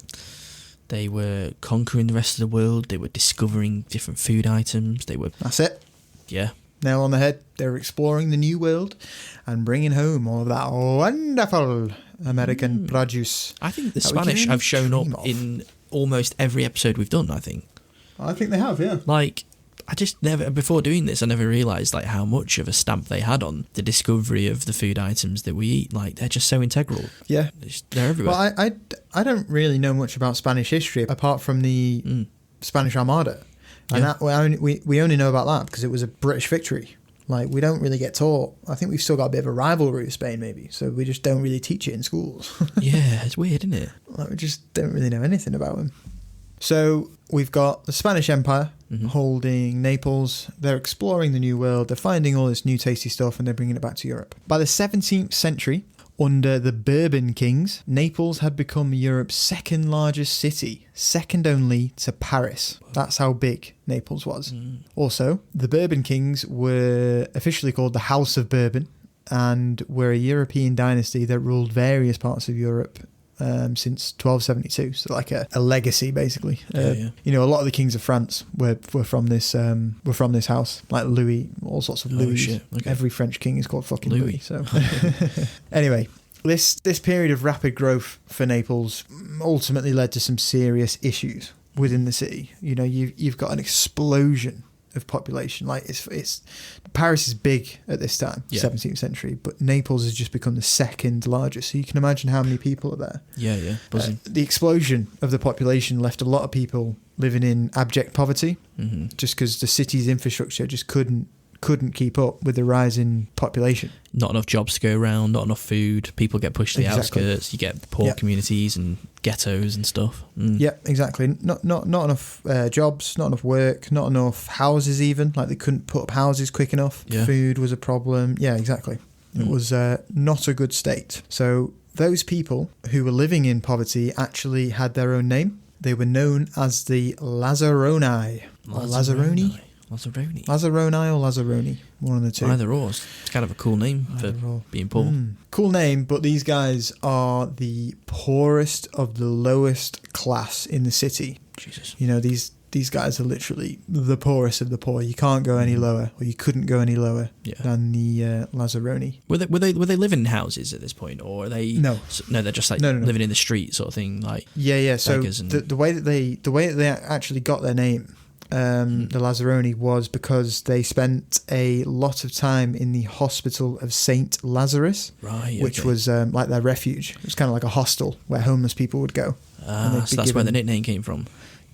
Speaker 1: They were conquering the rest of the world. They were discovering different food items. They were...
Speaker 2: That's it.
Speaker 1: Yeah.
Speaker 2: Nail on the head. They were exploring the New World and bringing home all of that wonderful American produce.
Speaker 1: I think the Spanish have shown up in almost every episode we've done, I think.
Speaker 2: I think they have, yeah.
Speaker 1: Like, I just never, before doing this, I never realised like how much of a stamp they had on the discovery of the food items that we eat. Like, they're just so integral.
Speaker 2: Yeah.
Speaker 1: They're everywhere.
Speaker 2: Well, I don't really know much about Spanish history apart from the Spanish Armada. And that, we only know about that because it was a British victory. Like, we don't really get taught. I think we've still got a bit of a rivalry with Spain, maybe. So we just don't really teach it in schools.
Speaker 1: Yeah, it's weird, isn't it?
Speaker 2: Like, we just don't really know anything about them. So we've got the Spanish Empire holding Naples. They're exploring the New World. They're finding all this new tasty stuff and they're bringing it back to Europe. By the 17th century, under the Bourbon kings, Naples had become Europe's second largest city, second only to Paris. That's how big Naples was. Also, the Bourbon kings were officially called the House of Bourbon and were a European dynasty that ruled various parts of Europe since 1272. So like a legacy, basically. You know, a lot of the kings of France were from this house, like Louis, all sorts of Louis.
Speaker 1: Shit. Okay.
Speaker 2: Every French king is called fucking Louis. So anyway, this period of rapid growth for Naples ultimately led to some serious issues within the city. You know, you've got an explosion of population. Like it's Paris is big at this time, 17th century, but Naples has just become the second largest. So you can imagine how many people are there.
Speaker 1: Yeah. Buzzing.
Speaker 2: The explosion of the population left a lot of people living in abject poverty, just because the city's infrastructure just couldn't keep up with the rising population. Not
Speaker 1: enough jobs to go around, not enough food. People get pushed to the outskirts. You get poor communities and ghettos and stuff.
Speaker 2: Yeah, exactly. Not enough jobs, not enough work, not enough houses even. Like they couldn't put up houses quick enough. Yeah. Food was a problem. Yeah, exactly. It was not a good state. So those people who were living in poverty actually had their own name. They were known as the Lazzaroni. Lazzaroni or Lazzaroni, one of the two.
Speaker 1: Either or. It's kind of a cool name for being poor.
Speaker 2: Cool name, but these guys are the poorest of the lowest class in the city.
Speaker 1: Jesus.
Speaker 2: You know, these guys are literally the poorest of the poor. You can't go any lower, or you couldn't go any lower than the Lazzaroni.
Speaker 1: Were they living in houses at this point, or are they?
Speaker 2: No,
Speaker 1: they're just like living in the street sort of thing, like
Speaker 2: So the way that they actually got their name. The Lazzaroni was because they spent a lot of time in the hospital of Saint Lazarus, which was like their refuge. It was kind of like a hostel where homeless people would go.
Speaker 1: So that's where the nickname came from.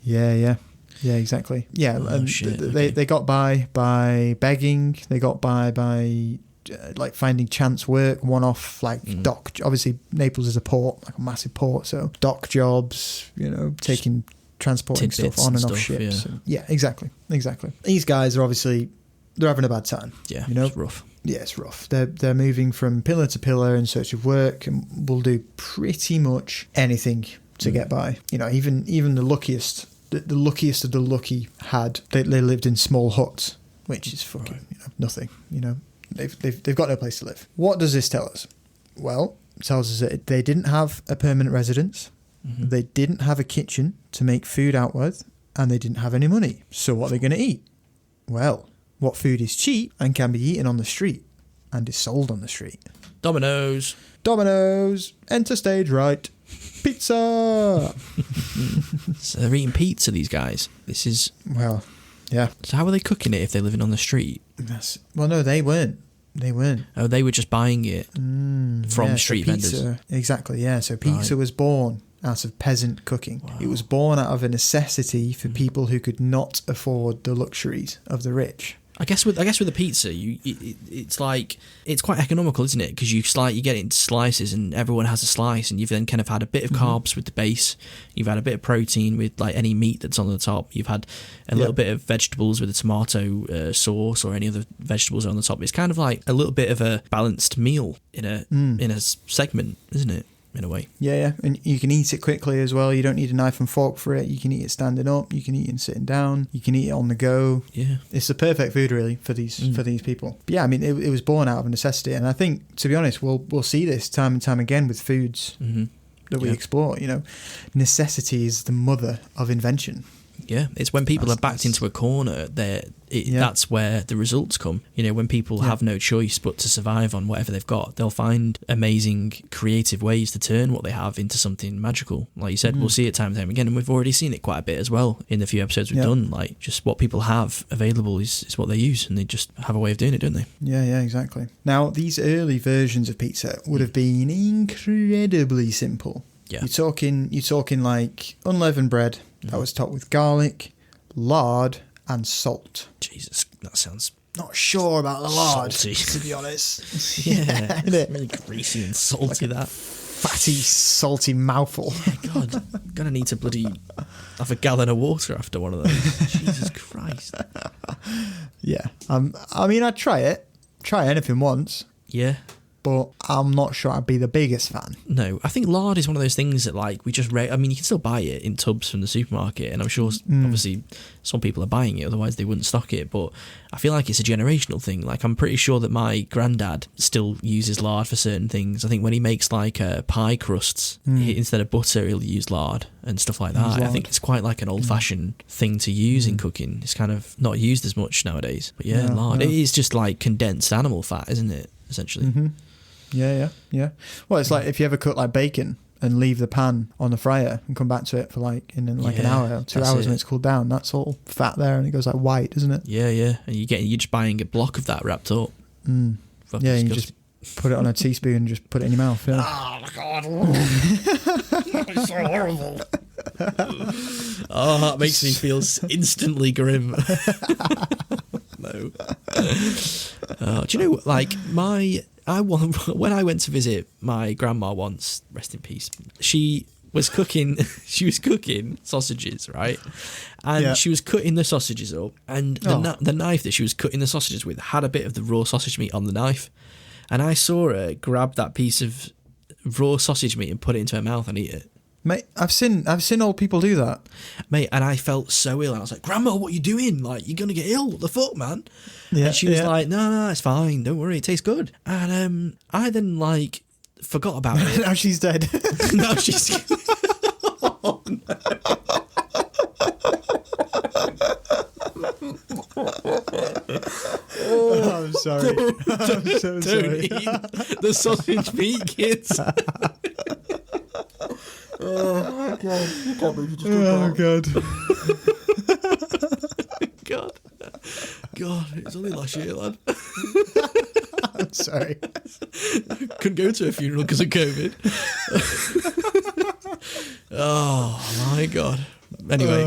Speaker 2: Yeah, exactly. Yeah, they got by begging. They got by like finding chance work, one-off like dock. Obviously, Naples is a port, like a massive port, so dock jobs. You know, transporting stuff on and off ships. Yeah, exactly. These guys are obviously, they're having a bad time.
Speaker 1: Yeah,
Speaker 2: you know?
Speaker 1: It's rough.
Speaker 2: Yeah, it's rough. They're moving from pillar to pillar in search of work and will do pretty much anything to get by. You know, even the luckiest of the lucky they lived in small huts, which is fucking nothing. You know, they've got no place to live. What does this tell us? Well, it tells us that they didn't have a permanent residence. They didn't have a kitchen to make food out with, and they didn't have any money. So what are they going to eat? Well, what food is cheap and can be eaten on the street and is sold on the street?
Speaker 1: Dominoes.
Speaker 2: Enter stage right. Pizza.
Speaker 1: So they're eating pizza, these guys. This is...
Speaker 2: Well, yeah.
Speaker 1: So how are they cooking it if they're living on the street?
Speaker 2: Well, no, they weren't.
Speaker 1: Oh, they were just buying it from street vendors.
Speaker 2: Exactly, yeah. So pizza was born out of peasant cooking.
Speaker 1: Wow.
Speaker 2: It was born out of a necessity for people who could not afford the luxuries of the rich.
Speaker 1: I guess with a pizza, it's quite economical, isn't it? Because you get it into slices, and everyone has a slice, and you've then kind of had a bit of carbs with the base. You've had a bit of protein with like any meat that's on the top. You've had a little bit of vegetables with a tomato sauce or any other vegetables on the top. It's kind of like a little bit of a balanced meal in a segment, isn't it? In a way.
Speaker 2: Yeah, and you can eat it quickly as well. You don't need a knife and fork for it. You can eat it standing up. You can eat it sitting down. You can eat it on the go.
Speaker 1: Yeah,
Speaker 2: it's the perfect food really for these people. But yeah, I mean, it was born out of a necessity, and I think, to be honest, we'll see this time and time again with foods that we explore. You know, necessity is the mother of invention.
Speaker 1: Yeah, it's when people are backed into a corner, that's where the results come. You know, when people have no choice but to survive on whatever they've got, they'll find amazing, creative ways to turn what they have into something magical. Like you said, we'll see it time and time again, and we've already seen it quite a bit as well in the few episodes we've done. Like, just what people have available is what they use, and they just have a way of doing it, don't they?
Speaker 2: Yeah, exactly. Now, these early versions of pizza would have been incredibly simple.
Speaker 1: Yeah.
Speaker 2: You're talking like unleavened bread that was topped with garlic, lard, and salt.
Speaker 1: Jesus, that sounds
Speaker 2: not sure about the lard,
Speaker 1: salty,
Speaker 2: to be honest.
Speaker 1: Yeah, it's really greasy and salty. Like that
Speaker 2: fatty, salty mouthful.
Speaker 1: Yeah, God, gonna need to bloody have a gallon of water after one of those. Jesus Christ.
Speaker 2: Yeah, I mean, I'd try anything once.
Speaker 1: Yeah.
Speaker 2: But I'm not sure I'd be the biggest fan.
Speaker 1: No, I think lard is one of those things that, like, we just... I mean, you can still buy it in tubs from the supermarket, and I'm sure, obviously, some people are buying it, otherwise they wouldn't stock it, but I feel like it's a generational thing. Like, I'm pretty sure that my granddad still uses lard for certain things. I think when he makes, like, pie crusts, instead of butter, he'll use lard and stuff like that. I think it's quite like an old-fashioned thing to use in cooking. It's kind of not used as much nowadays. But yeah, lard. It is just, like, condensed animal fat, isn't it, essentially?
Speaker 2: Mm-hmm. Yeah. Well, it's like if you ever cook like bacon and leave the pan on the fryer and come back to it for like an hour or 2 hours when it's cooled down, that's all fat there and it goes like white, isn't it?
Speaker 1: Yeah. And you're just buying a block of that wrapped up.
Speaker 2: Yeah, and you just put it on a teaspoon and just put it in your mouth. Yeah.
Speaker 1: Oh my God. It's so horrible. Oh, that makes me feel instantly grim. No. Do you know, like, when I went to visit my grandma once, rest in peace, she was cooking sausages, right? And she was cutting the sausages up, and the knife that she was cutting the sausages with had a bit of the raw sausage meat on the knife. And I saw her grab that piece of raw sausage meat and put it into her mouth and eat it.
Speaker 2: Mate, I've seen old people do that.
Speaker 1: Mate, and I felt so ill. And I was like, Grandma, what are you doing? Like, you're going to get ill. What the fuck, man?
Speaker 2: Yeah,
Speaker 1: and she was like, no, it's fine. Don't worry. It tastes good. And I then, like, forgot about it.
Speaker 2: Now she's dead.
Speaker 1: Now she's... Oh, no.
Speaker 2: Oh, I'm sorry. I'm so sorry.
Speaker 1: Don't eat the sausage meat, kids. Oh my God! I can't believe you just God! It was only last year, lad.
Speaker 2: I'm sorry.
Speaker 1: Couldn't go to a funeral because of COVID. Oh my God! Anyway,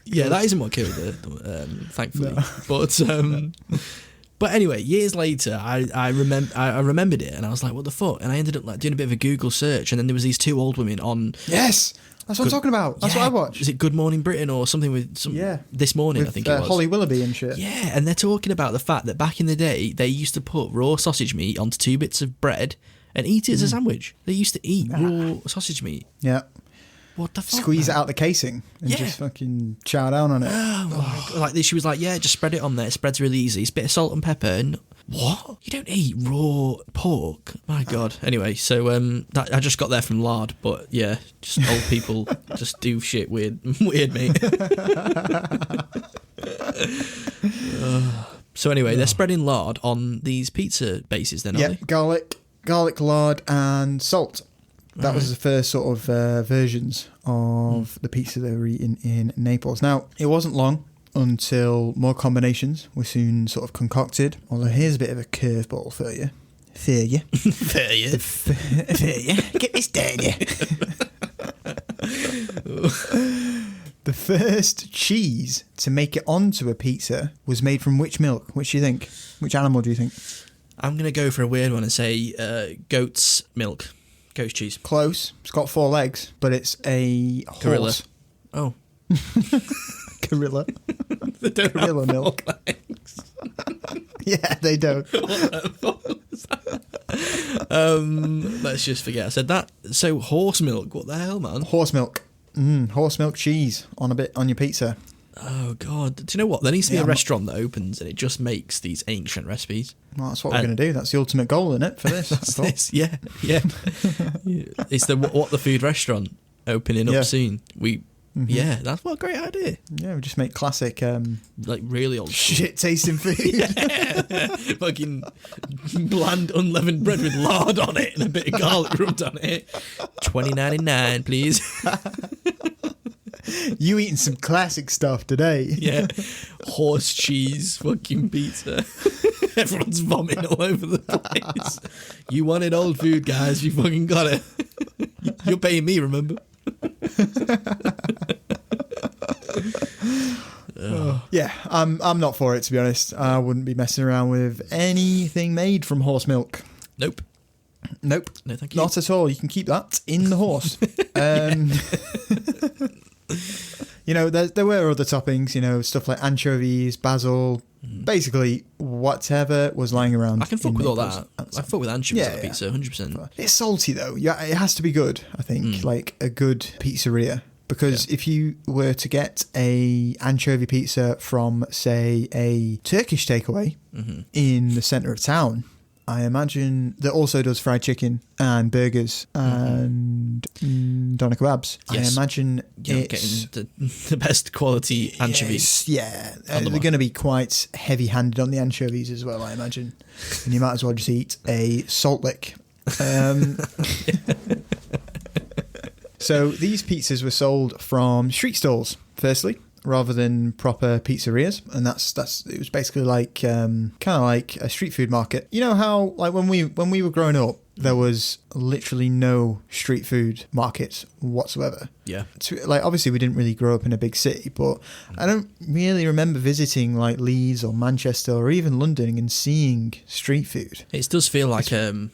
Speaker 1: that isn't what killed her, thankfully. No. But anyway, years later, I remembered it, and I was like, "What the fuck?" And I ended up like doing a bit of a Google search, and then there was these two old women on.
Speaker 2: Yes, that's what I'm talking about. That's what I watched.
Speaker 1: Is it Good Morning Britain or something with some? Yeah. This Morning,
Speaker 2: with,
Speaker 1: I think it was.
Speaker 2: Holly Willoughby and shit.
Speaker 1: Yeah, and they're talking about the fact that back in the day, they used to put raw sausage meat onto 2 bits of bread and eat it as a sandwich. They used to eat raw sausage meat.
Speaker 2: Yeah.
Speaker 1: What the fuck?
Speaker 2: Squeeze it out the casing and just fucking chow down on it.
Speaker 1: Oh my God. Like, she was like, yeah, just spread it on there. It spreads really easy. It's a bit of salt and pepper. And what? You don't eat raw pork? My God. Anyway, so I just got there from lard, but yeah, just old people just do shit weird, mate. So anyway, they're spreading lard on these pizza bases then, aren't they?
Speaker 2: Garlic, lard and salt. That was the first sort of versions of the pizza they were eating in Naples. Now, it wasn't long until more combinations were soon sort of concocted. Although here's a bit of a curveball for you.
Speaker 1: For you.
Speaker 2: Get this down you. The first cheese to make it onto a pizza was made from which milk? Which do you think? Which animal do you think?
Speaker 1: I'm going to go for a weird one and say goat's milk. Goat's cheese.
Speaker 2: Close. It's got 4 legs, but it's a horse.
Speaker 1: Gorilla. Oh.
Speaker 2: Gorilla.
Speaker 1: They don't
Speaker 2: Gorilla
Speaker 1: have 4
Speaker 2: milk.
Speaker 1: legs.
Speaker 2: Yeah, they don't.
Speaker 1: What the fuck was that? Let's just forget I said that. So horse milk, what the hell, man?
Speaker 2: Horse milk. Horse milk cheese on your pizza.
Speaker 1: Oh god, do you know what? There needs to be
Speaker 2: Yeah,
Speaker 1: a
Speaker 2: I'm
Speaker 1: restaurant that opens and it just makes these ancient recipes.
Speaker 2: Well, that's what we're going to do. That's the ultimate goal, isn't it, for this? I thought.
Speaker 1: This, yeah. It's the what the food restaurant opening up soon. Yeah, that's what a great idea.
Speaker 2: Yeah, we just make classic
Speaker 1: Like really old
Speaker 2: shit tasting food.
Speaker 1: fucking bland unleavened bread with lard on it and a bit of garlic rubbed on it. $20.99, please.
Speaker 2: You eating some classic stuff today.
Speaker 1: Yeah. Horse cheese fucking pizza. Everyone's vomiting all over the place. You wanted old food, guys. You fucking got it. You're paying me, remember?
Speaker 2: Yeah, I'm not for it, to be honest. I wouldn't be messing around with anything made from horse milk.
Speaker 1: Nope.
Speaker 2: No,
Speaker 1: thank you.
Speaker 2: not at all. You can keep that in the horse. You know, there were other toppings, you know, stuff like anchovies, basil, basically whatever was lying around.
Speaker 1: I can fuck with all that.
Speaker 2: That's
Speaker 1: I fuck with anchovies on pizza, 100%.
Speaker 2: It's salty though. Yeah, it has to be good, I think, like a good pizzeria. Because if you were to get a anchovy pizza from, say, a Turkish takeaway in the centre of town, I imagine that also does fried chicken and burgers and doner kebabs.
Speaker 1: Yes.
Speaker 2: I imagine
Speaker 1: it's getting the best quality anchovies.
Speaker 2: They're going to be quite heavy-handed on the anchovies as well, I imagine. And you might as well just eat a salt lick. So these pizzas were sold from street stalls, firstly, rather than proper pizzerias, and it was basically like kind of like a street food market. You know how like when we were growing up, there was literally no street food markets whatsoever.
Speaker 1: Yeah.
Speaker 2: Like obviously we didn't really grow up in a big city, but I don't really remember visiting like Leeds or Manchester or even London and seeing street food.
Speaker 1: It does feel like a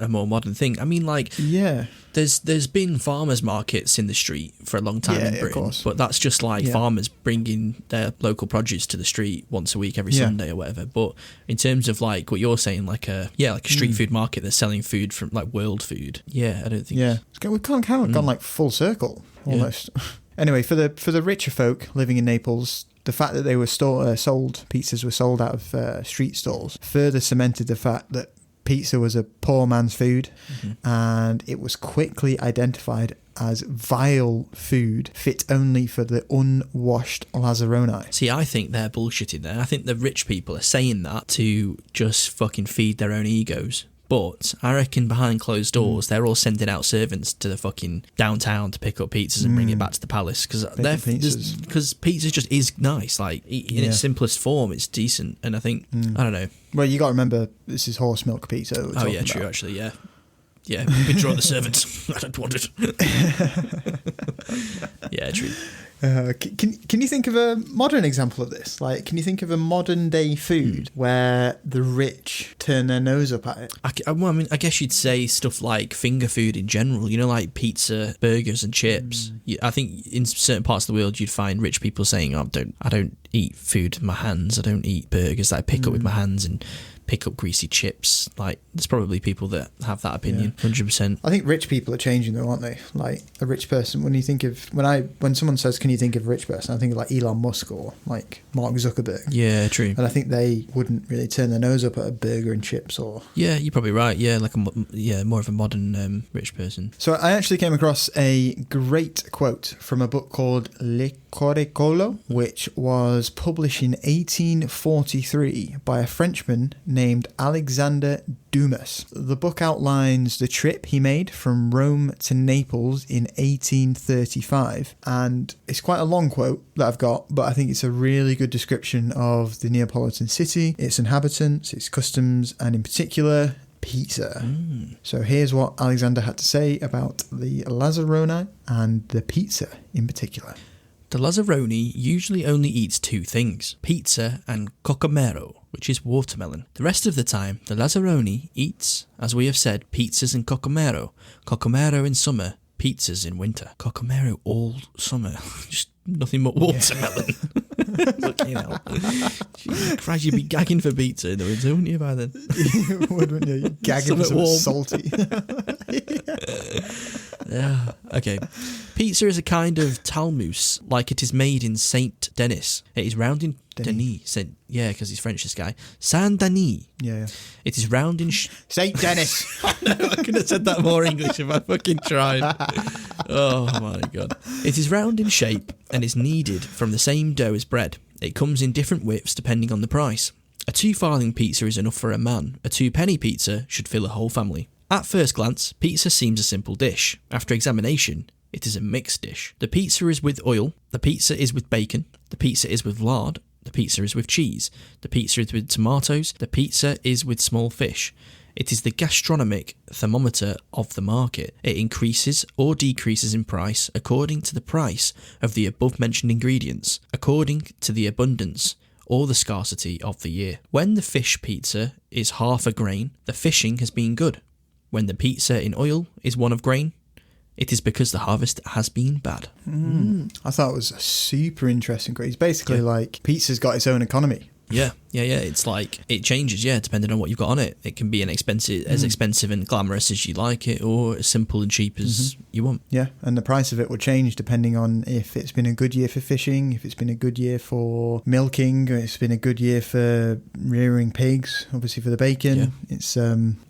Speaker 1: more modern thing. I mean, like,
Speaker 2: yeah.
Speaker 1: There's been farmers markets in the street for a long time in Britain,
Speaker 2: of course.
Speaker 1: but that's just like farmers bringing their local produce to the street once a week, every Sunday or whatever. But in terms of like what you're saying, like a street food market that's selling food from like world food. Yeah, I don't think.
Speaker 2: Yeah, we've kind of gone like full circle almost. Yeah. Anyway, for the richer folk living in Naples, the fact that they were sold pizzas were sold out of street stalls further cemented the fact that pizza was a poor man's food, and it was quickly identified as vile food fit only for the unwashed Lazzaroni.
Speaker 1: See, I think they're bullshitting there. I think the rich people are saying that to just fucking feed their own egos. But I reckon behind closed doors, they're all sending out servants to the fucking downtown to pick up pizzas and bring it back to the palace. Because pizza just is nice. Like, in its simplest form, it's decent. And I think, I don't know.
Speaker 2: Well, you got to remember, this is horse milk pizza.
Speaker 1: Oh, yeah, true, actually, yeah. Yeah, withdraw the servants. I don't want it. Yeah, true.
Speaker 2: Can you think of a modern example of this? Like, can you think of a modern day food where the rich turn their nose up at it?
Speaker 1: I guess you'd say stuff like finger food in general. You know, like pizza, burgers, and chips. I think in certain parts of the world, you'd find rich people saying, "I don't eat food with my hands. I don't eat burgers that I pick up with my hands and pick up greasy chips." Like, there's probably people that have that opinion, 100%.
Speaker 2: I think rich people are changing though, aren't they? Like a rich person, when someone says, "Can you think of a rich person?" I think of like Elon Musk or like Mark Zuckerberg.
Speaker 1: Yeah, true.
Speaker 2: And I think they wouldn't really turn their nose up at a burger and chips or...
Speaker 1: Yeah, you're probably right. Yeah, like more of a modern rich person.
Speaker 2: So I actually came across a great quote from a book called Le Coricolo, which was published in 1843 by a Frenchman named Alexander Dumas. The book outlines the trip he made from Rome to Naples in 1835, and it's quite a long quote that I've got, but I think it's a really good description of the Neapolitan city, its inhabitants, its customs, and in particular pizza. So here's what Alexander had to say about the Lazzaroni and the pizza in particular.
Speaker 1: The Lazzaroni usually only eats two things, pizza and cocomero, which is watermelon. The rest of the time, the Lazzaroni eats, as we have said, pizzas and cocomero. Cocomero in summer, pizzas in winter. Cocomero all summer. Just nothing but watermelon. Fucking hell. Jesus Christ, you'd be gagging for pizza in the winter, wouldn't you, by then?
Speaker 2: You would, wouldn't you? You'd gagging for something salty.
Speaker 1: Yeah. Okay. Pizza is a kind of talmous, like it is made in Saint Denis. It is round in Denis. Yeah, because he's French, this guy. Saint Denis.
Speaker 2: Yeah.
Speaker 1: It is round in...
Speaker 2: Saint Denis.
Speaker 1: No, I could have said that more English if I fucking tried. Oh my god. It is round in shape and is kneaded from the same dough as bread. It comes in different widths depending on the price. A 2-farthing pizza is enough for a man. A 2-penny pizza should fill a whole family. At first glance, pizza seems a simple dish. After examination, it is a mixed dish. The pizza is with oil, the pizza is with bacon, the pizza is with lard, the pizza is with cheese, the pizza is with tomatoes, the pizza is with small fish. It is the gastronomic thermometer of the market. It increases or decreases in price according to the price of the above-mentioned ingredients, according to the abundance or the scarcity of the year. When the fish pizza is half a grain, the fishing has been good. When the pizza in oil is one of grain, it is because the harvest has been bad.
Speaker 2: I thought it was a super interesting. It's basically like pizza's got its own economy.
Speaker 1: Yeah. It's like it changes, depending on what you've got on it. It can be as expensive and glamorous as you like it, or as simple and cheap as you want.
Speaker 2: Yeah, and the price of it will change depending on if it's been a good year for fishing, if it's been a good year for milking, or it's been a good year for rearing pigs. Obviously, for the bacon, it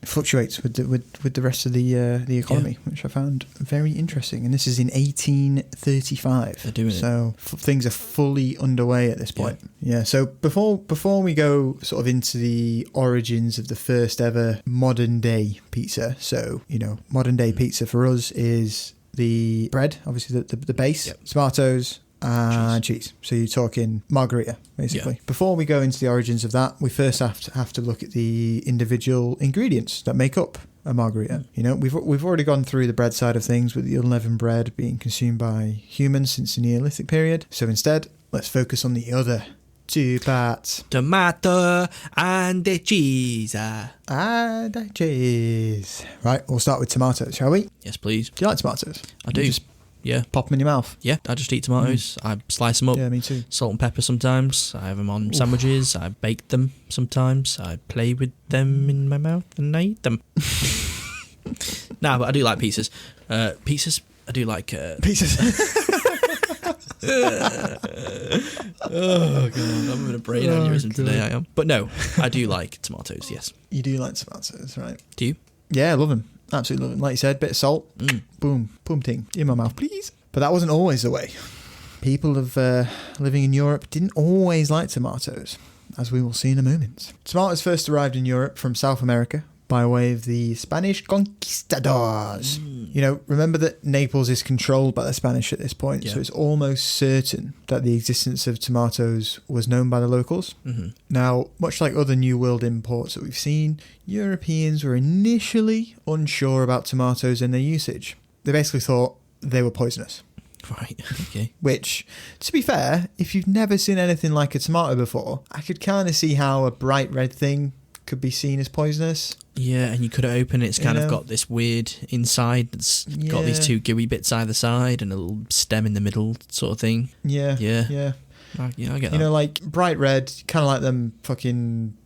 Speaker 2: fluctuates with the rest of the economy, which I found very interesting. And this is in 1835.
Speaker 1: They're doing it.
Speaker 2: So things are fully underway at this point. Yeah. So before we go sort of into the origins of the first ever modern day pizza. So, modern day pizza for us is the bread, obviously the base, tomatoes and cheese. So you're talking margarita, basically. Before we go into the origins of that, we first have to look at the individual ingredients that make up a margarita. We've already gone through the bread side of things with the unleavened bread being consumed by humans since the Neolithic period. So instead, let's focus on the other 2 parts.
Speaker 1: Tomato and the cheese.
Speaker 2: And the cheese. Right, we'll start with tomatoes, shall we?
Speaker 1: Yes, please.
Speaker 2: Do you like tomatoes?
Speaker 1: I do.
Speaker 2: Just pop them in your mouth?
Speaker 1: Yeah, I just eat tomatoes. I slice them up.
Speaker 2: Yeah, me too.
Speaker 1: Salt and pepper sometimes. I have them on sandwiches. I bake them sometimes. I play with them in my mouth and I eat them. But I do like pizzas. Pizzas, I do like...
Speaker 2: Pizzas.
Speaker 1: Oh god, I'm having a brain aneurysm today. I am, but no, I do like tomatoes. Yes,
Speaker 2: you do like tomatoes, right?
Speaker 1: Do you?
Speaker 2: Yeah, I love them. Absolutely love them. Like you said, bit of salt, boom, ting in my mouth, please. But that wasn't always the way. People of living in Europe didn't always like tomatoes, as we will see in a moment. Tomatoes first arrived in Europe from South America by way of the Spanish conquistadors. Remember that Naples is controlled by the Spanish at this point, so it's almost certain that the existence of tomatoes was known by the locals. Now, much like other New World imports that we've seen, Europeans were initially unsure about tomatoes and their usage. They basically thought they were poisonous.
Speaker 1: Right, okay.
Speaker 2: Which, to be fair, if you've never seen anything like a tomato before, I could kind of see how a bright red thing could be seen as poisonous.
Speaker 1: Yeah, and you could open it. It's kind of got this weird inside that's got these 2 gooey bits either side and a little stem in the middle sort of thing.
Speaker 2: Yeah.
Speaker 1: I get that.
Speaker 2: Like bright red, kind of like them fucking,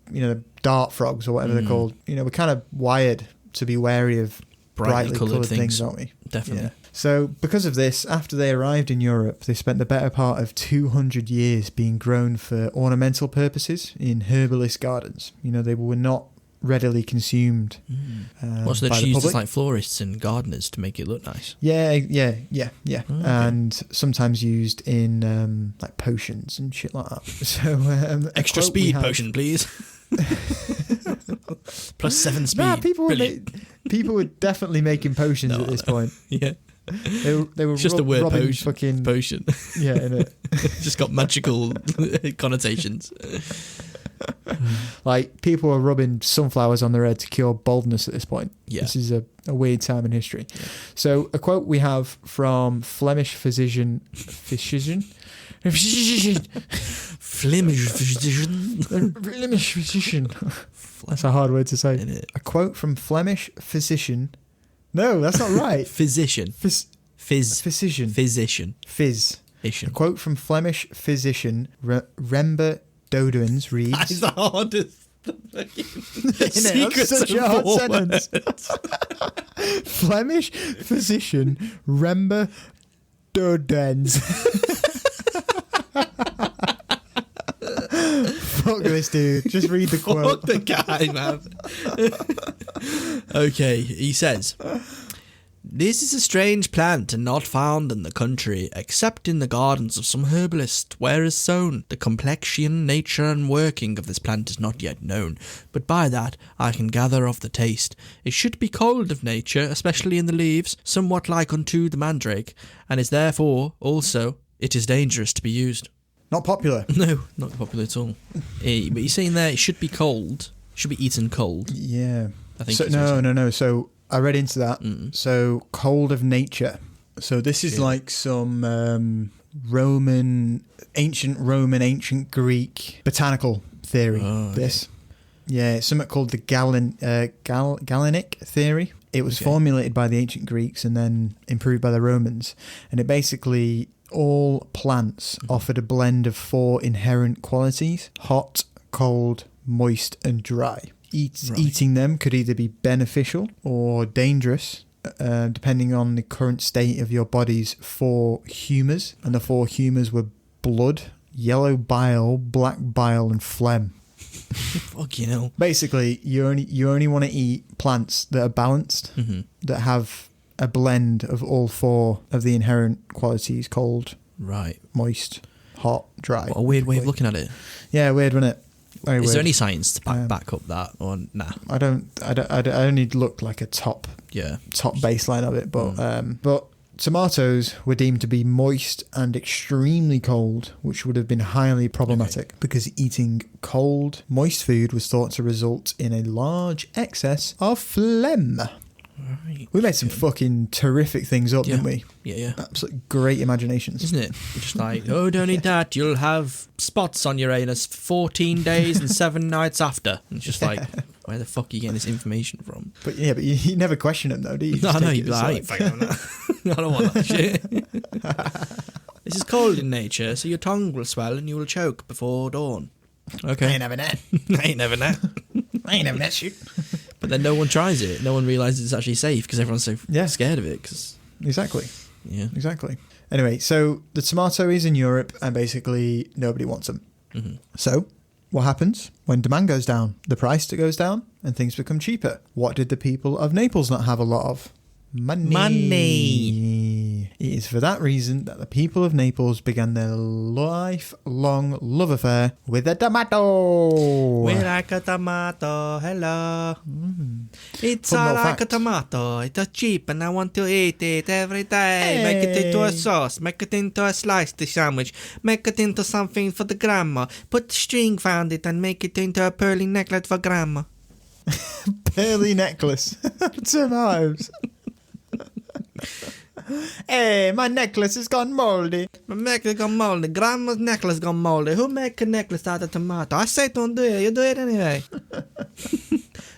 Speaker 2: dart frogs or whatever they're called. We're kind of wired to be wary of brightly coloured things, aren't we?
Speaker 1: Definitely.
Speaker 2: Yeah. So because of this, after they arrived in Europe, they spent the better part of 200 years being grown for ornamental purposes in herbalist gardens. They were not readily consumed.
Speaker 1: So they're used as like florists and gardeners to make it look nice.
Speaker 2: Yeah. Okay. And sometimes used in like potions and shit like that. So
Speaker 1: extra speed potion, please. Plus 7 speed.
Speaker 2: Nah, people were definitely making potions at this point.
Speaker 1: Yeah.
Speaker 2: They were
Speaker 1: just the word
Speaker 2: potion.
Speaker 1: Yeah, innit? Just got magical connotations.
Speaker 2: Like, people are rubbing sunflowers on their head to cure baldness at this point.
Speaker 1: Yeah.
Speaker 2: This is a weird time in history.
Speaker 1: Yeah.
Speaker 2: So, a quote we have from Flemish physician. Flemish physician. That's a hard word to say.
Speaker 1: Isn't it?
Speaker 2: A quote from Flemish physician. No, that's not right.
Speaker 1: Physician.
Speaker 2: Physician.
Speaker 1: Physician.
Speaker 2: Fizz. A quote from Flemish physician Rember Dodoens reads...
Speaker 1: That is the hardest.
Speaker 2: That's such a hard sentence. Flemish physician Rember Dodoens. Fuck this dude. Just read the quote.
Speaker 1: Fuck the guy, man. Okay, he says... This is a strange plant and not found in the country, except in the gardens of some herbalist, where is sown. The complexion, nature, and working of this plant is not yet known, but by that I can gather of the taste. It should be cold of nature, especially in the leaves, somewhat like unto the mandrake, and is therefore, also, it is dangerous to be used.
Speaker 2: Not popular.
Speaker 1: No, not popular at all. But you're saying there it should be cold, should be eaten cold.
Speaker 2: Yeah.
Speaker 1: I think
Speaker 2: so. No. So I read into that. So cold of nature. So this is like some ancient Roman, ancient Greek botanical theory.
Speaker 1: Oh, okay.
Speaker 2: This. Yeah, it's something called the Galenic theory. It was formulated by the ancient Greeks and then improved by the Romans. And it basically, all plants offered a blend of 4 inherent qualities: hot, cold, moist, and dry. Eating them could either be beneficial or dangerous, depending on the current state of your body's 4 humours. And the 4 humours were blood, yellow bile, black bile, and phlegm.
Speaker 1: Fuck, you know.
Speaker 2: Basically, you only want to eat plants that are balanced, that have a blend of all 4 of the inherent qualities: cold,
Speaker 1: Right.
Speaker 2: moist, hot, dry.
Speaker 1: What a weird way of looking at it.
Speaker 2: Yeah, weird, wasn't it? Very
Speaker 1: Is
Speaker 2: weird.
Speaker 1: there any science to back up that, or nah?
Speaker 2: I only looked like a top baseline of it, but tomatoes were deemed to be moist and extremely cold, which would have been highly problematic because eating cold, moist food was thought to result in a large excess of phlegm.
Speaker 1: Right.
Speaker 2: We made some fucking terrific things up, didn't we?
Speaker 1: Yeah.
Speaker 2: Absolutely great imaginations.
Speaker 1: Isn't it? Just like, oh, don't eat that, you'll have spots on your anus 14 days and 7 nights after. And it's just like, where the fuck are you getting this information from?
Speaker 2: But you never question them though, do you?
Speaker 1: No, I know, you'd be like, I don't want that shit. This is cold in nature, so your tongue will swell and you will choke before dawn. Okay.
Speaker 2: I ain't having that.
Speaker 1: I ain't having that.
Speaker 2: I ain't having that shit.
Speaker 1: But then no one tries it. No one realises it's actually safe because everyone's so scared of it. Cause,
Speaker 2: exactly.
Speaker 1: Yeah.
Speaker 2: Exactly. Anyway, so the tomato is in Europe and basically nobody wants them. Mm-hmm. So what happens when demand goes down? The price goes down and things become cheaper. What did the people of Naples not have a lot of? Money. It is for that reason that the people of Naples began their lifelong love affair with a tomato.
Speaker 1: We like a tomato, hello. It's all like a tomato. It's cheap and I want to eat it every day.
Speaker 2: Hey.
Speaker 1: Make it into a sauce. Make it into a sliced sandwich. Make it into something for the grandma. Put string around it and make it into a pearly necklace for grandma.
Speaker 2: Pearly necklace. Tomatoes. Hey, my necklace has gone mouldy.
Speaker 1: My necklace gone mouldy. Grandma's necklace gone mouldy. Who make a necklace out of tomato? I say don't do it. You do it anyway.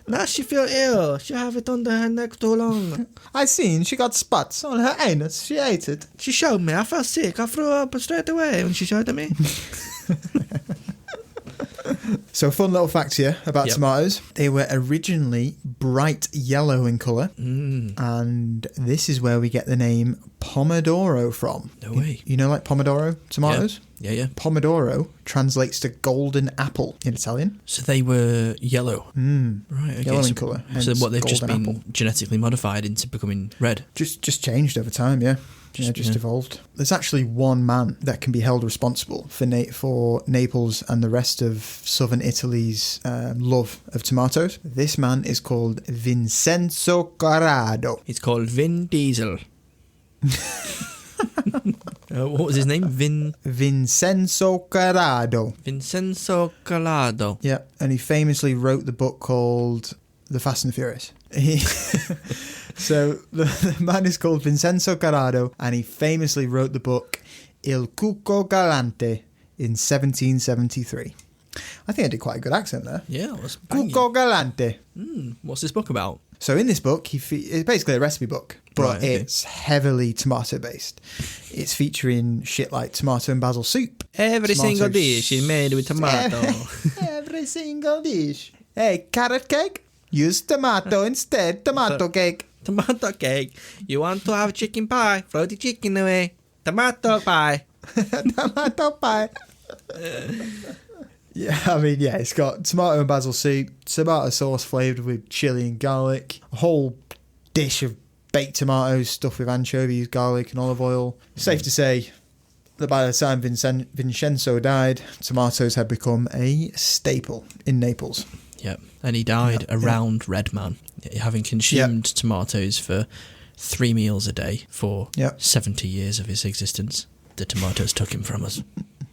Speaker 1: Now she feel ill. She have it under her neck too long.
Speaker 2: I seen she got spots on her anus. She ate it.
Speaker 1: She showed me. I felt sick. I threw up straight away when she showed it me.
Speaker 2: So, fun little fact here about tomatoes. They were originally bright yellow in colour. And this is where we get the name Pomodoro from.
Speaker 1: No way.
Speaker 2: You know, like Pomodoro tomatoes?
Speaker 1: Yeah.
Speaker 2: Pomodoro translates to golden apple in Italian.
Speaker 1: So they were yellow. Right, okay.
Speaker 2: Yellow in colour.
Speaker 1: So what, they've just been
Speaker 2: apple.
Speaker 1: Genetically modified into becoming red? Just
Speaker 2: changed over time, yeah. Evolved. There's actually one man that can be held responsible for Naples and the rest of southern Italy's love of tomatoes. This man is called Vincenzo Corrado.
Speaker 1: It's called Vin Diesel. What was his name?
Speaker 2: Vincenzo Corrado.
Speaker 1: Vincenzo Collado.
Speaker 2: Yeah, and he famously wrote the book called The Fast and the Furious. So the man is called Vincenzo Corrado, and he famously wrote the book Il Cuco Galante in 1773. I think I did quite a good accent there.
Speaker 1: Yeah, it was banging.
Speaker 2: Cuco Galante.
Speaker 1: What's this book about?
Speaker 2: So in this book, it's basically a recipe book, but
Speaker 1: Right, okay.
Speaker 2: it's heavily tomato-based. It's featuring shit like tomato and basil soup.
Speaker 1: Every
Speaker 2: Tomato
Speaker 1: single dish is made with tomato.
Speaker 2: Every single dish. Hey, carrot cake? Use tomato instead. Tomato cake.
Speaker 1: Tomato cake. You want to have chicken pie? Throw the chicken away. Tomato pie.
Speaker 2: Tomato pie. Yeah, I mean, yeah, it's got tomato and basil soup, tomato sauce flavoured with chilli and garlic, a whole dish of baked tomatoes stuffed with anchovies, garlic and olive oil. Safe to say that by the time Vincenzo died, tomatoes had become a staple in Naples.
Speaker 1: Yep. And he died around Red Man, having consumed tomatoes for 3 meals a day for 70 years of his existence. The tomatoes took him from us.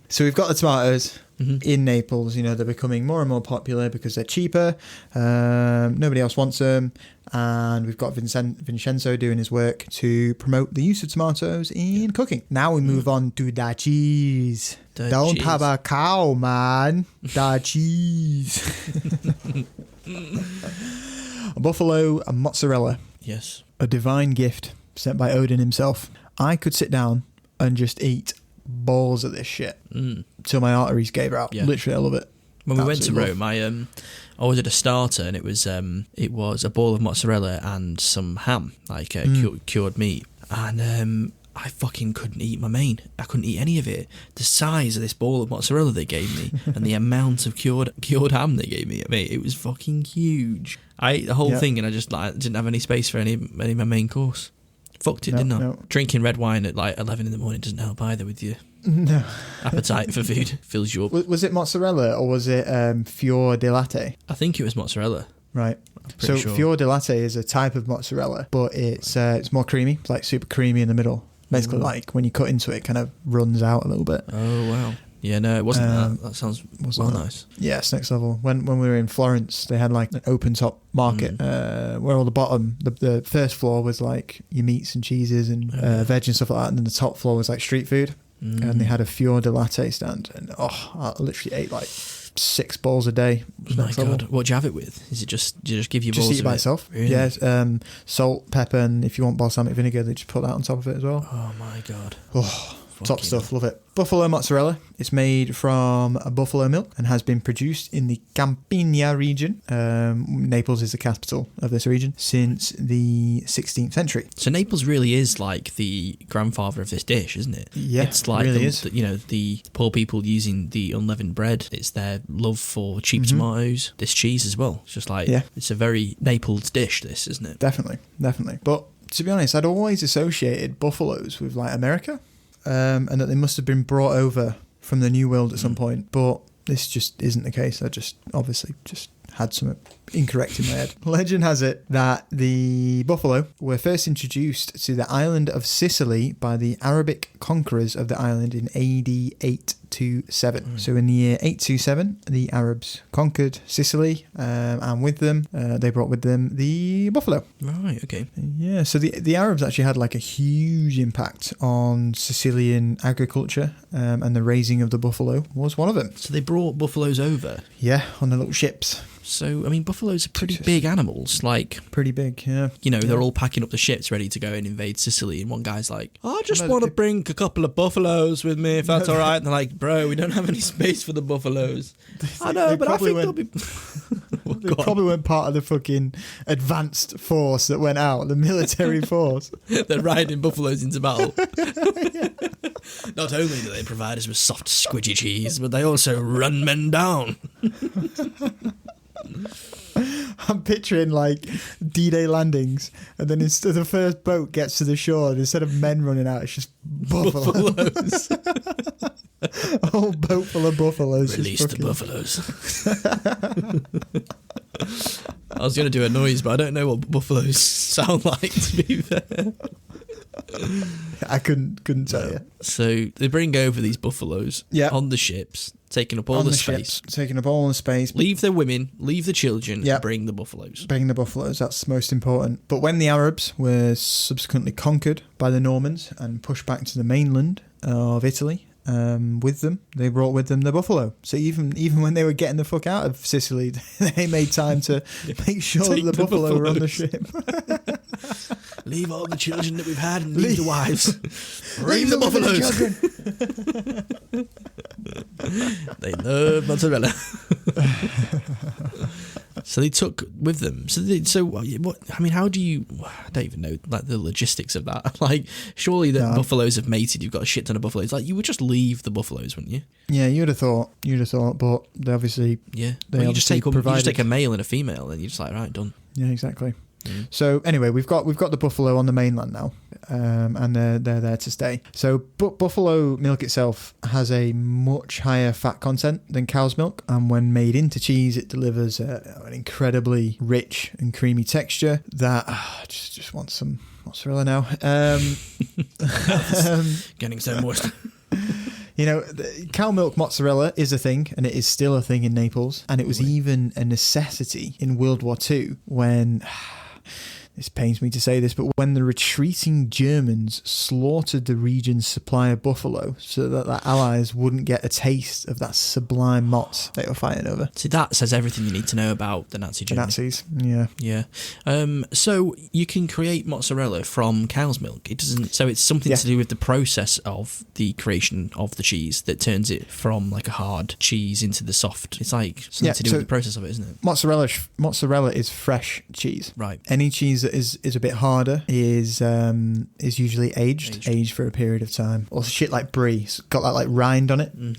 Speaker 2: So we've got the tomatoes in Naples. You know, they're becoming more and more popular because they're cheaper. Nobody else wants them. And we've got Vincenzo doing his work to promote the use of tomatoes in cooking. Now we move on to the cheese. Don't have a cow, man. The cheese. A buffalo and mozzarella.
Speaker 1: Yes.
Speaker 2: A divine gift sent by Odin himself. I could sit down and just eat balls of this shit till my arteries gave out.
Speaker 1: Yeah.
Speaker 2: Literally, I love it.
Speaker 1: When we went to
Speaker 2: Absolutely
Speaker 1: Rome, I ordered a starter, and it was a ball of mozzarella and some ham, like cured meat, and I fucking couldn't eat my main. I couldn't eat any of it. The size of this ball of mozzarella they gave me, and the amount of cured ham they gave me, mate, it was fucking huge. I ate the whole thing, and I just didn't have any space for any of my main course. Fucked it, didn't I?
Speaker 2: No.
Speaker 1: Drinking red wine at like 11 in the morning doesn't help either with your appetite for food. Fills you up.
Speaker 2: Was it mozzarella or was it fior di latte?
Speaker 1: I think it was mozzarella.
Speaker 2: Right.
Speaker 1: Pretty
Speaker 2: So
Speaker 1: sure.
Speaker 2: fior di latte is a type of mozzarella, but it's more creamy. It's like super creamy in the middle. Basically, like when you cut into it, it kind of runs out a little bit.
Speaker 1: Oh wow. Yeah, no, it wasn't that. That sounds nice.
Speaker 2: Yeah, it's next level. When we were in Florence, they had like an open top market where all the bottom, the first floor was like your meats and cheeses and veg and stuff like that, and then the top floor was like street food. And they had a fior di latte stand, and I literally ate like 6 balls a day.
Speaker 1: My God, what'd you have it with? Is it just give you balls?
Speaker 2: Just eat it by itself.
Speaker 1: Really?
Speaker 2: Yeah, salt, pepper, and if you want balsamic vinegar, they just put that on top of it as well.
Speaker 1: Oh my God.
Speaker 2: Top stuff, love it. Buffalo mozzarella. It's made from a buffalo milk and has been produced in the Campania region. Naples is the capital of this region since the 16th century.
Speaker 1: So Naples really is like the grandfather of this dish, isn't it?
Speaker 2: Yeah,
Speaker 1: it's like
Speaker 2: really is.
Speaker 1: The poor people using the unleavened bread. It's their love for cheap tomatoes. This cheese as well. It's just like it's a very Naples dish. This, isn't it?
Speaker 2: Definitely. But to be honest, I'd always associated buffaloes with like America. And that they must have been brought over from the New World at some point, but this just isn't the case. I just obviously just had something incorrect in my head. Legend has it that the buffalo were first introduced to the island of Sicily by the Arabic conquerors of the island in AD 827. So in the year 827, the Arabs conquered Sicily, and with them, they brought with them the buffalo.
Speaker 1: Right, okay.
Speaker 2: Yeah, so the Arabs actually had like a huge impact on Sicilian agriculture, and the raising of the buffalo was one of them.
Speaker 1: So they brought buffaloes over?
Speaker 2: Yeah, on the little ships.
Speaker 1: So, I mean, buffaloes are pretty big animals. Like,
Speaker 2: pretty big, yeah.
Speaker 1: You know, they're all packing up the ships ready to go and invade Sicily, and one guy's like, I just want to bring a couple of buffaloes with me, if that's all right. And they're like, bro, we don't have any space for the buffaloes. I know, but I think they'll be...
Speaker 2: They probably weren't part of the fucking advanced force that went out, the military force.
Speaker 1: They're riding buffaloes into battle. Not only do they provide us with soft, squidgy cheese, but they also run men down.
Speaker 2: I'm picturing like D-Day landings, and then instead the first boat gets to the shore, and instead of men running out, it's just buffaloes. A whole boat full of buffaloes.
Speaker 1: Release the buffaloes. I was going to do a noise, but I don't know what buffaloes sound like, to be fair.
Speaker 2: I couldn't tell you.
Speaker 1: So they bring over these buffaloes on the ships, taking up all the space.
Speaker 2: Taking up all the space.
Speaker 1: Leave the women, leave the children,
Speaker 2: Yeah.
Speaker 1: bring the buffaloes.
Speaker 2: Bring the buffaloes, that's most important. But when the Arabs were subsequently conquered by the Normans and pushed back to the mainland of Italy, with them, they brought with them the buffalo. So even when they were getting the fuck out of Sicily, they made time to make sure that the buffalo were on the ship.
Speaker 1: Leave all the children that we've had and leave the wives. Bring the buffaloes. They love mozzarella. So they took with them. What? I mean, how do you? I don't even know like the logistics of that. Like, surely the buffaloes have mated. You've got a shit ton of buffaloes. Like, you would just leave the buffaloes, wouldn't you? Yeah,
Speaker 2: you'd have thought, but they obviously
Speaker 1: you just take a male and a female, and you're just like, right, done.
Speaker 2: Yeah, exactly. So anyway, we've got the buffalo on the mainland now, and they're there to stay. So buffalo milk itself has a much higher fat content than cow's milk, and when made into cheese, it delivers an incredibly rich and creamy texture that just want some mozzarella now.
Speaker 1: Getting so moist.
Speaker 2: Cow milk mozzarella is a thing, and it is still a thing in Naples, and it was even a necessity in World War II when... This pains me to say this, but when the retreating Germans slaughtered the region's supply of buffalo so that the Allies wouldn't get a taste of that sublime mozz they were fighting over.
Speaker 1: See, that says everything you need to know about the Nazi Germany.
Speaker 2: The Nazis, yeah.
Speaker 1: Yeah. So you can create mozzarella from cow's milk. It doesn't. So it's something to do with the process of the creation of the cheese that turns it from like a hard cheese into the soft. It's like something to do with the process of it, isn't it?
Speaker 2: Mozzarella is fresh cheese.
Speaker 1: Right.
Speaker 2: Any cheese that is a bit harder is usually aged for a period of time. Or shit like brie, it's got that like rind on it. Mm-hmm.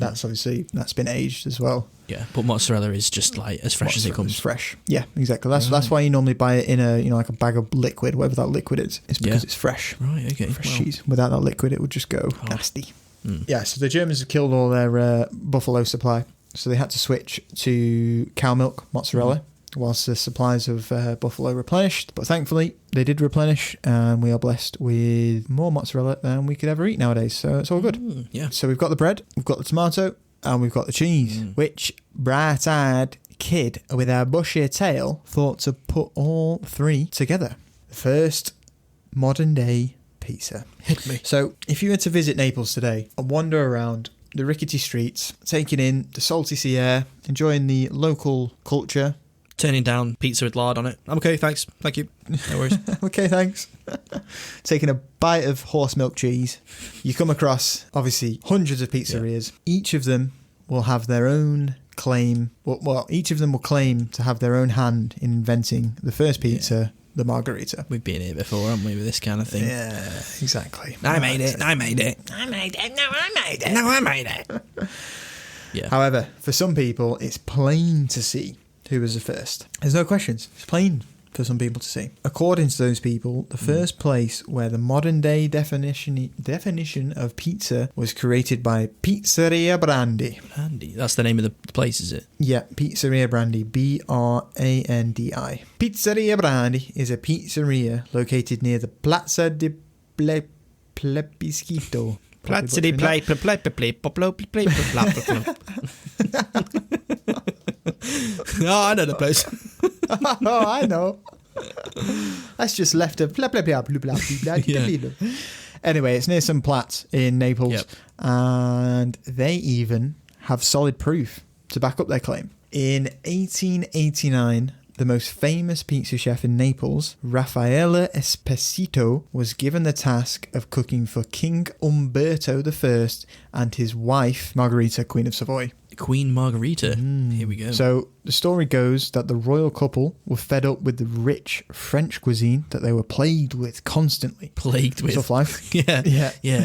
Speaker 2: That's been aged as well.
Speaker 1: Yeah, but mozzarella is just like as fresh as it comes.
Speaker 2: Fresh. Yeah, exactly. That's why you normally buy it in a like a bag of liquid, whatever that liquid is. It's because it's fresh.
Speaker 1: Right. Okay.
Speaker 2: Fresh cheese. Without that liquid, it would just go nasty. Yeah. So the Germans have killed all their buffalo supply, so they had to switch to cow milk mozzarella. Whilst the supplies of buffalo replenished. But thankfully, they did replenish, and we are blessed with more mozzarella than we could ever eat nowadays. So it's all good.
Speaker 1: Yeah.
Speaker 2: So we've got the bread, we've got the tomato, and we've got the cheese, which bright-eyed kid with a bushy tail thought to put all three together. The first modern-day pizza.
Speaker 1: Hit me.
Speaker 2: So if you were to visit Naples today and wander around the rickety streets, taking in the salty sea air, enjoying the local culture,
Speaker 1: turning down pizza with lard on it. I'm okay, thanks. Thank you. No worries.
Speaker 2: Okay, thanks. Taking a bite of horse milk cheese, you come across, obviously, hundreds of pizzerias. Yeah. Each of them will have their own claim. Well, each of them will claim to have their own hand in inventing the first pizza, the margherita.
Speaker 1: We've been here before, haven't we, with this kind of thing?
Speaker 2: Yeah, exactly.
Speaker 1: I made it. No, I made it. No, I made it. Yeah.
Speaker 2: However, for some people, it's plain to see who was the first. There's no questions. It's plain for some people to see. According to those people, the first place where the modern day definition of pizza was created by Pizzeria Brandi.
Speaker 1: Brandi? That's the name of the place, is it?
Speaker 2: Yeah, Pizzeria Brandi. Brandi. Pizzeria Brandi is a pizzeria located near the Plaza di Plebiscito.
Speaker 1: Plaza di Plebiscito. Oh, I know the place.
Speaker 2: Oh, I know. That's just left of blah, blah, blah, blah, blah, blah, blah. Anyway, it's near some Platz in Naples, and they even have solid proof to back up their claim. In 1889, the most famous pizza chef in Naples, Raffaele Esposito, was given the task of cooking for King Umberto I and his wife, Margherita, Queen of Savoy.
Speaker 1: Queen Margherita. Here we go.
Speaker 2: So the story goes that the royal couple were fed up with the rich French cuisine that they were plagued with constantly.
Speaker 1: Plagued with?
Speaker 2: Tough life.
Speaker 1: Yeah.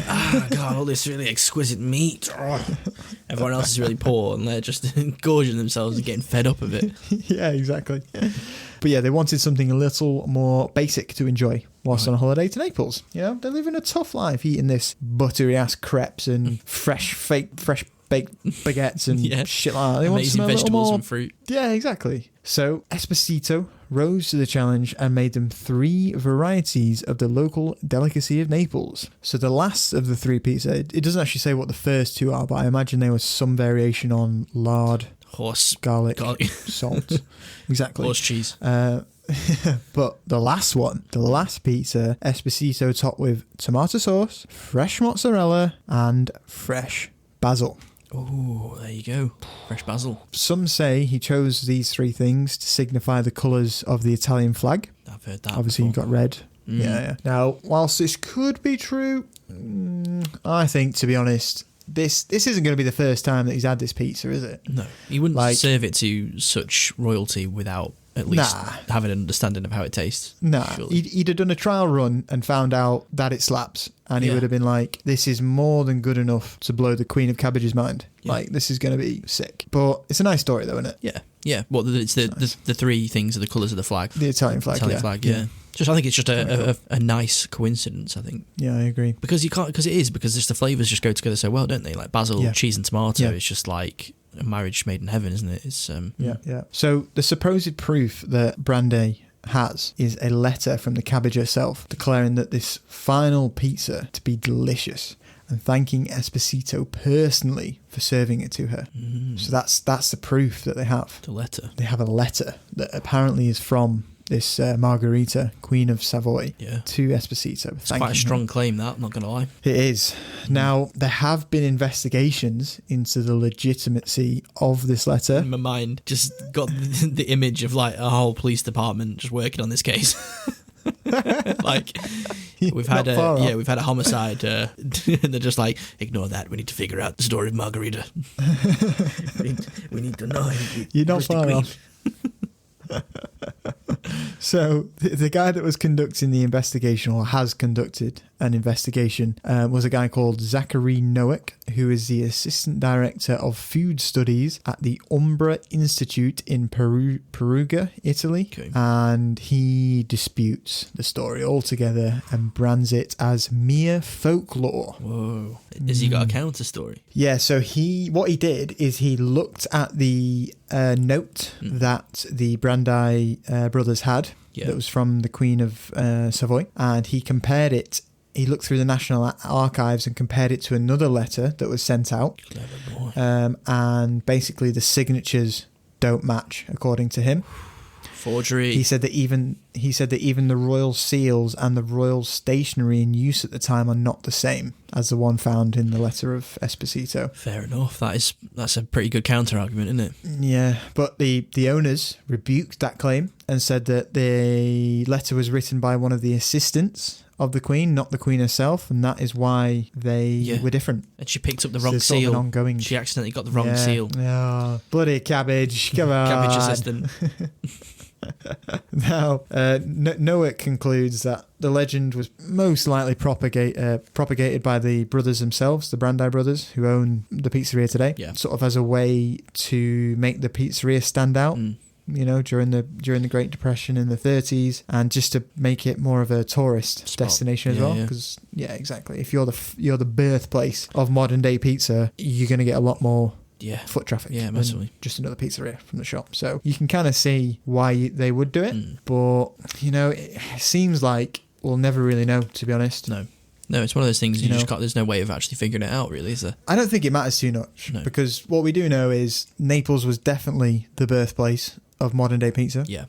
Speaker 1: Ah, God, all this really exquisite meat. Oh. Everyone else is really poor and they're just gorging themselves and getting fed up of it.
Speaker 2: Yeah, exactly. But yeah, they wanted something a little more basic to enjoy whilst on a holiday to Naples. You know, they're living a tough life eating this buttery ass crepes and fresh baked baguettes and
Speaker 1: Yeah.
Speaker 2: shit like that. They want
Speaker 1: Amazing
Speaker 2: some a little
Speaker 1: vegetables
Speaker 2: more.
Speaker 1: and fruit.
Speaker 2: Yeah, exactly. So Esposito rose to the challenge and made them 3 varieties of the local delicacy of Naples. So the last of the 3 pizza, it doesn't actually say what the first 2 are, but I imagine there was some variation on lard,
Speaker 1: Horse.
Speaker 2: garlic. Salt. Exactly.
Speaker 1: Horse cheese.
Speaker 2: But the last one, the last pizza, Esposito topped with tomato sauce, fresh mozzarella, and fresh basil.
Speaker 1: Oh, there you go. Fresh basil.
Speaker 2: Some say he chose these 3 things to signify the colours of the Italian flag.
Speaker 1: I've heard that.
Speaker 2: Obviously,
Speaker 1: before.
Speaker 2: you've got red.
Speaker 1: Mm.
Speaker 2: Yeah. Now, whilst this could be true, I think, to be honest, this isn't going to be the first time that he's had this pizza, is it?
Speaker 1: No, he wouldn't serve it to such royalty without at least having an understanding of how it tastes.
Speaker 2: Nah,
Speaker 1: surely.
Speaker 2: he'd have done a trial run and found out that it slaps, and he would have been like, this is more than good enough to blow the Queen of Cabbage's mind.
Speaker 1: Yeah.
Speaker 2: Like, this is going to be sick. But it's a nice story, though, isn't it?
Speaker 1: Yeah, yeah. Well, it's the 3 things are the colours of the flag.
Speaker 2: The Italian flag,
Speaker 1: yeah. Just, I think it's just a nice coincidence. I think.
Speaker 2: Yeah, I agree.
Speaker 1: Because just the flavours just go together so well, don't they? Like basil, cheese, and tomato. It's just like a marriage made in heaven, isn't it? It's
Speaker 2: Yeah. So the supposed proof that Brande has is a letter from the cabbage herself declaring that this final pizza to be delicious and thanking Esposito personally for serving it to her. So that's the proof that they have.
Speaker 1: The letter.
Speaker 2: They have a letter that apparently is from this Margherita, Queen of Savoy, to Esposito.
Speaker 1: It's quite a strong claim, that, I'm not going to lie.
Speaker 2: It is. Now, there have been investigations into the legitimacy of this letter.
Speaker 1: In my mind, just got the image of like a whole police department just working on this case. Like we've had a homicide and they're just like, ignore that, we need to figure out the story of Margherita. we need to know.
Speaker 2: You're not far off. So the guy that was conducting the investigation, or has conducted an investigation, was a guy called Zachary Noack, who is the Assistant Director of Food Studies at the Umbra Institute in Perugia, Italy.
Speaker 1: Okay.
Speaker 2: And he disputes the story altogether and brands it as mere folklore.
Speaker 1: Whoa. Has he got a counter story?
Speaker 2: Yeah, so what he did is he looked at the note that the Brandi brothers had that was from the Queen of Savoy, and he compared it. He looked through the National Archives and compared it to another letter that was sent out.
Speaker 1: Clever boy.
Speaker 2: And basically the signatures don't match, according to him.
Speaker 1: Forgery.
Speaker 2: He said that even the royal seals and the royal stationery in use at the time are not the same as the one found in the letter of Esposito.
Speaker 1: Fair enough. That's a pretty good counter argument, isn't it?
Speaker 2: Yeah, but the owners rebuked that claim and said that the letter was written by one of the assistants of the Queen, not the Queen herself, and that is why they were different.
Speaker 1: And she picked up the wrong
Speaker 2: Sort of
Speaker 1: seal.
Speaker 2: an ongoing.
Speaker 1: She accidentally got the wrong seal.
Speaker 2: Oh, bloody cabbage! Come on,
Speaker 1: Cabbage assistant.
Speaker 2: Now, Noack concludes that the legend was most likely propagated by the brothers themselves, the Brandi brothers, who own the pizzeria today, sort of as a way to make the pizzeria stand out. You know, during the Great Depression in the 30s, and just to make it more of a tourist destination as well. Because exactly. If you're the birthplace of modern day pizza, you're going to get a lot more foot traffic.
Speaker 1: Yeah, massively.
Speaker 2: Just another pizzeria from the shop. So you can kind of see why they would do it, but it seems like we'll never really know. To be honest,
Speaker 1: no, it's one of those things you just can't. There's no way of actually figuring it out, really, is there?
Speaker 2: I don't think it matters too much because what we do know is Naples was definitely the birthplace of modern day pizza.
Speaker 1: Yeah.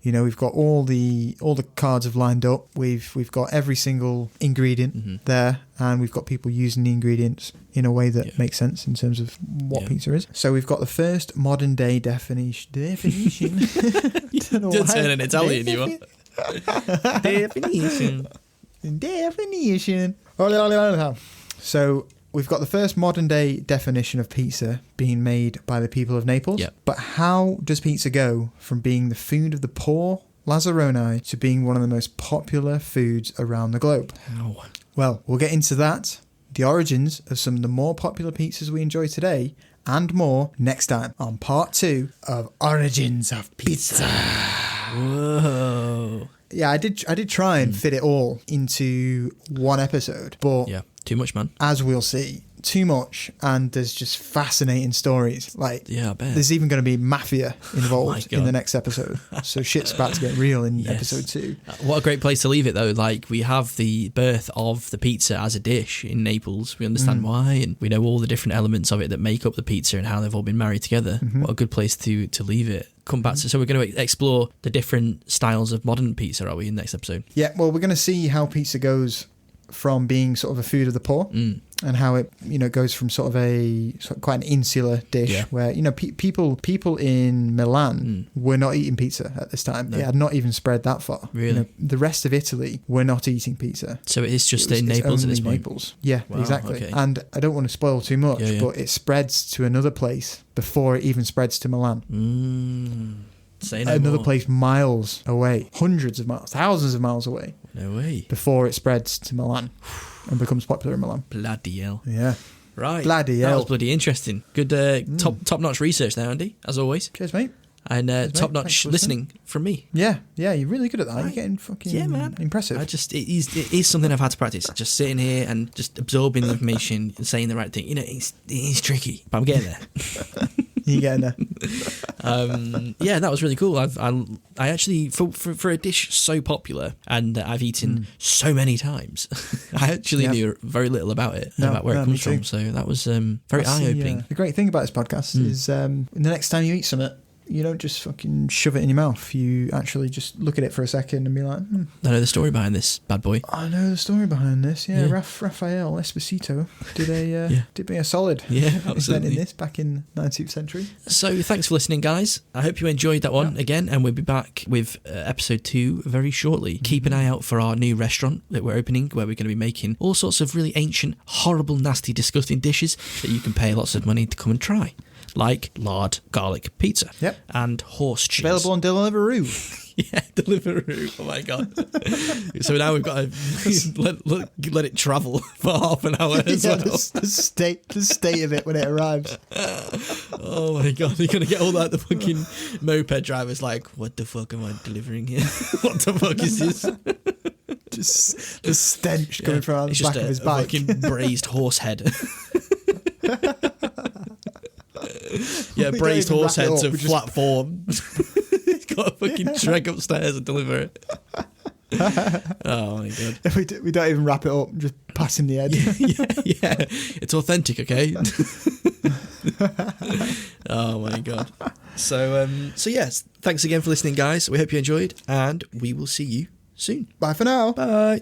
Speaker 2: We've got all the cards have lined up. We've got every single ingredient there, and we've got people using the ingredients in a way that makes sense in terms of what pizza is. So we've got the first modern day definition.
Speaker 1: You're turning Italian, you are.
Speaker 2: Definition. So we've got the first modern day definition of pizza being made by the people of Naples.
Speaker 1: Yep.
Speaker 2: But how does pizza go from being the food of the poor Lazzaroni to being one of the most popular foods around the globe?
Speaker 1: How?
Speaker 2: Well, we'll get into that, the origins of some of the more popular pizzas we enjoy today, and more next time on part 2 of Origins of Pizza.
Speaker 1: Whoa.
Speaker 2: Yeah, I did try and fit it all into one episode, but
Speaker 1: too much, man.
Speaker 2: as we'll see, too much, and there's just fascinating stories. Like,
Speaker 1: Yeah, I bet.
Speaker 2: there's even going to be mafia involved in
Speaker 1: God.
Speaker 2: the next episode. So shit's about to get real in
Speaker 1: Yes.
Speaker 2: episode 2.
Speaker 1: What a great place to leave it, though. Like, we have the birth of the pizza as a dish in Naples. We understand why, and we know all the different elements of it that make up the pizza and how they've all been married together. What a good place to leave it. Come back to, so we're going to explore the different styles of modern pizza, are we, in the next episode?
Speaker 2: Yeah, well, we're going to see how pizza goes from being sort of a food of the poor and how it, goes from sort of quite an insular dish where, people in Milan were not eating pizza at this time.
Speaker 1: No.
Speaker 2: It had not even spread that far.
Speaker 1: Really?
Speaker 2: The rest of Italy were not eating pizza.
Speaker 1: So it is just
Speaker 2: It's
Speaker 1: in Naples at
Speaker 2: only
Speaker 1: this point?
Speaker 2: Naples. Yeah,
Speaker 1: Wow,
Speaker 2: exactly.
Speaker 1: okay.
Speaker 2: And I don't want to spoil too much,
Speaker 1: Yeah.
Speaker 2: but it spreads to another place before it even spreads to Milan.
Speaker 1: Say no
Speaker 2: Another
Speaker 1: more.
Speaker 2: place miles away, hundreds of miles, thousands of miles away,
Speaker 1: No way.
Speaker 2: before it spreads to Milan and becomes popular in Milan.
Speaker 1: Bloody hell.
Speaker 2: Yeah.
Speaker 1: Right.
Speaker 2: Bloody
Speaker 1: That
Speaker 2: hell.
Speaker 1: was bloody interesting. Good top-notch research there, Andy, as always.
Speaker 2: Cheers, mate.
Speaker 1: And
Speaker 2: mate.
Speaker 1: top-notch
Speaker 2: Thanks for
Speaker 1: listening from me.
Speaker 2: Yeah, you're really good at that. You're getting fucking impressive.
Speaker 1: It is something I've had to practice. Just sitting here and just absorbing the information and saying the right thing. It is tricky, but I'm getting there.
Speaker 2: You're getting there.
Speaker 1: Yeah, that was really cool. I actually, for a dish so popular and that I've eaten so many times, I actually knew very little about it, about where it comes from. So that was very eye-opening.
Speaker 2: The great thing about this podcast is the next time you eat something, you don't just fucking shove it in your mouth. You actually just look at it for a second and be like,
Speaker 1: I know the story behind this bad boy.
Speaker 2: I know the story behind this. Yeah, Raphael Esposito did me a solid.
Speaker 1: Yeah,
Speaker 2: inventing
Speaker 1: absolutely.
Speaker 2: this back in 19th century.
Speaker 1: So thanks for listening, guys. I hope you enjoyed that one again, and we'll be back with episode 2 very shortly. Keep an eye out for our new restaurant that we're opening, where we're going to be making all sorts of really ancient, horrible, nasty, disgusting dishes that you can pay lots of money to come and try. Like lard garlic pizza and horse cheese.
Speaker 2: Available on Deliveroo.
Speaker 1: Yeah, Deliveroo. Oh my god! So now we've got to let it travel for half an hour as well.
Speaker 2: The state of it when it arrives.
Speaker 1: Oh my god! You're gonna get all that the fucking moped drivers like, what the fuck am I delivering here? What the fuck is this?
Speaker 2: Just the stench coming from the back of his bike.
Speaker 1: Fucking braised horse head. Yeah, braised horse head to flat form. He's got a fucking trek upstairs and deliver it. Oh my god.
Speaker 2: We don't even wrap it up, just pass him the head.
Speaker 1: Yeah. It's authentic, okay? Oh my god. So yes, thanks again for listening, guys. We hope you enjoyed, and we will see you soon.
Speaker 2: Bye for now.
Speaker 1: Bye.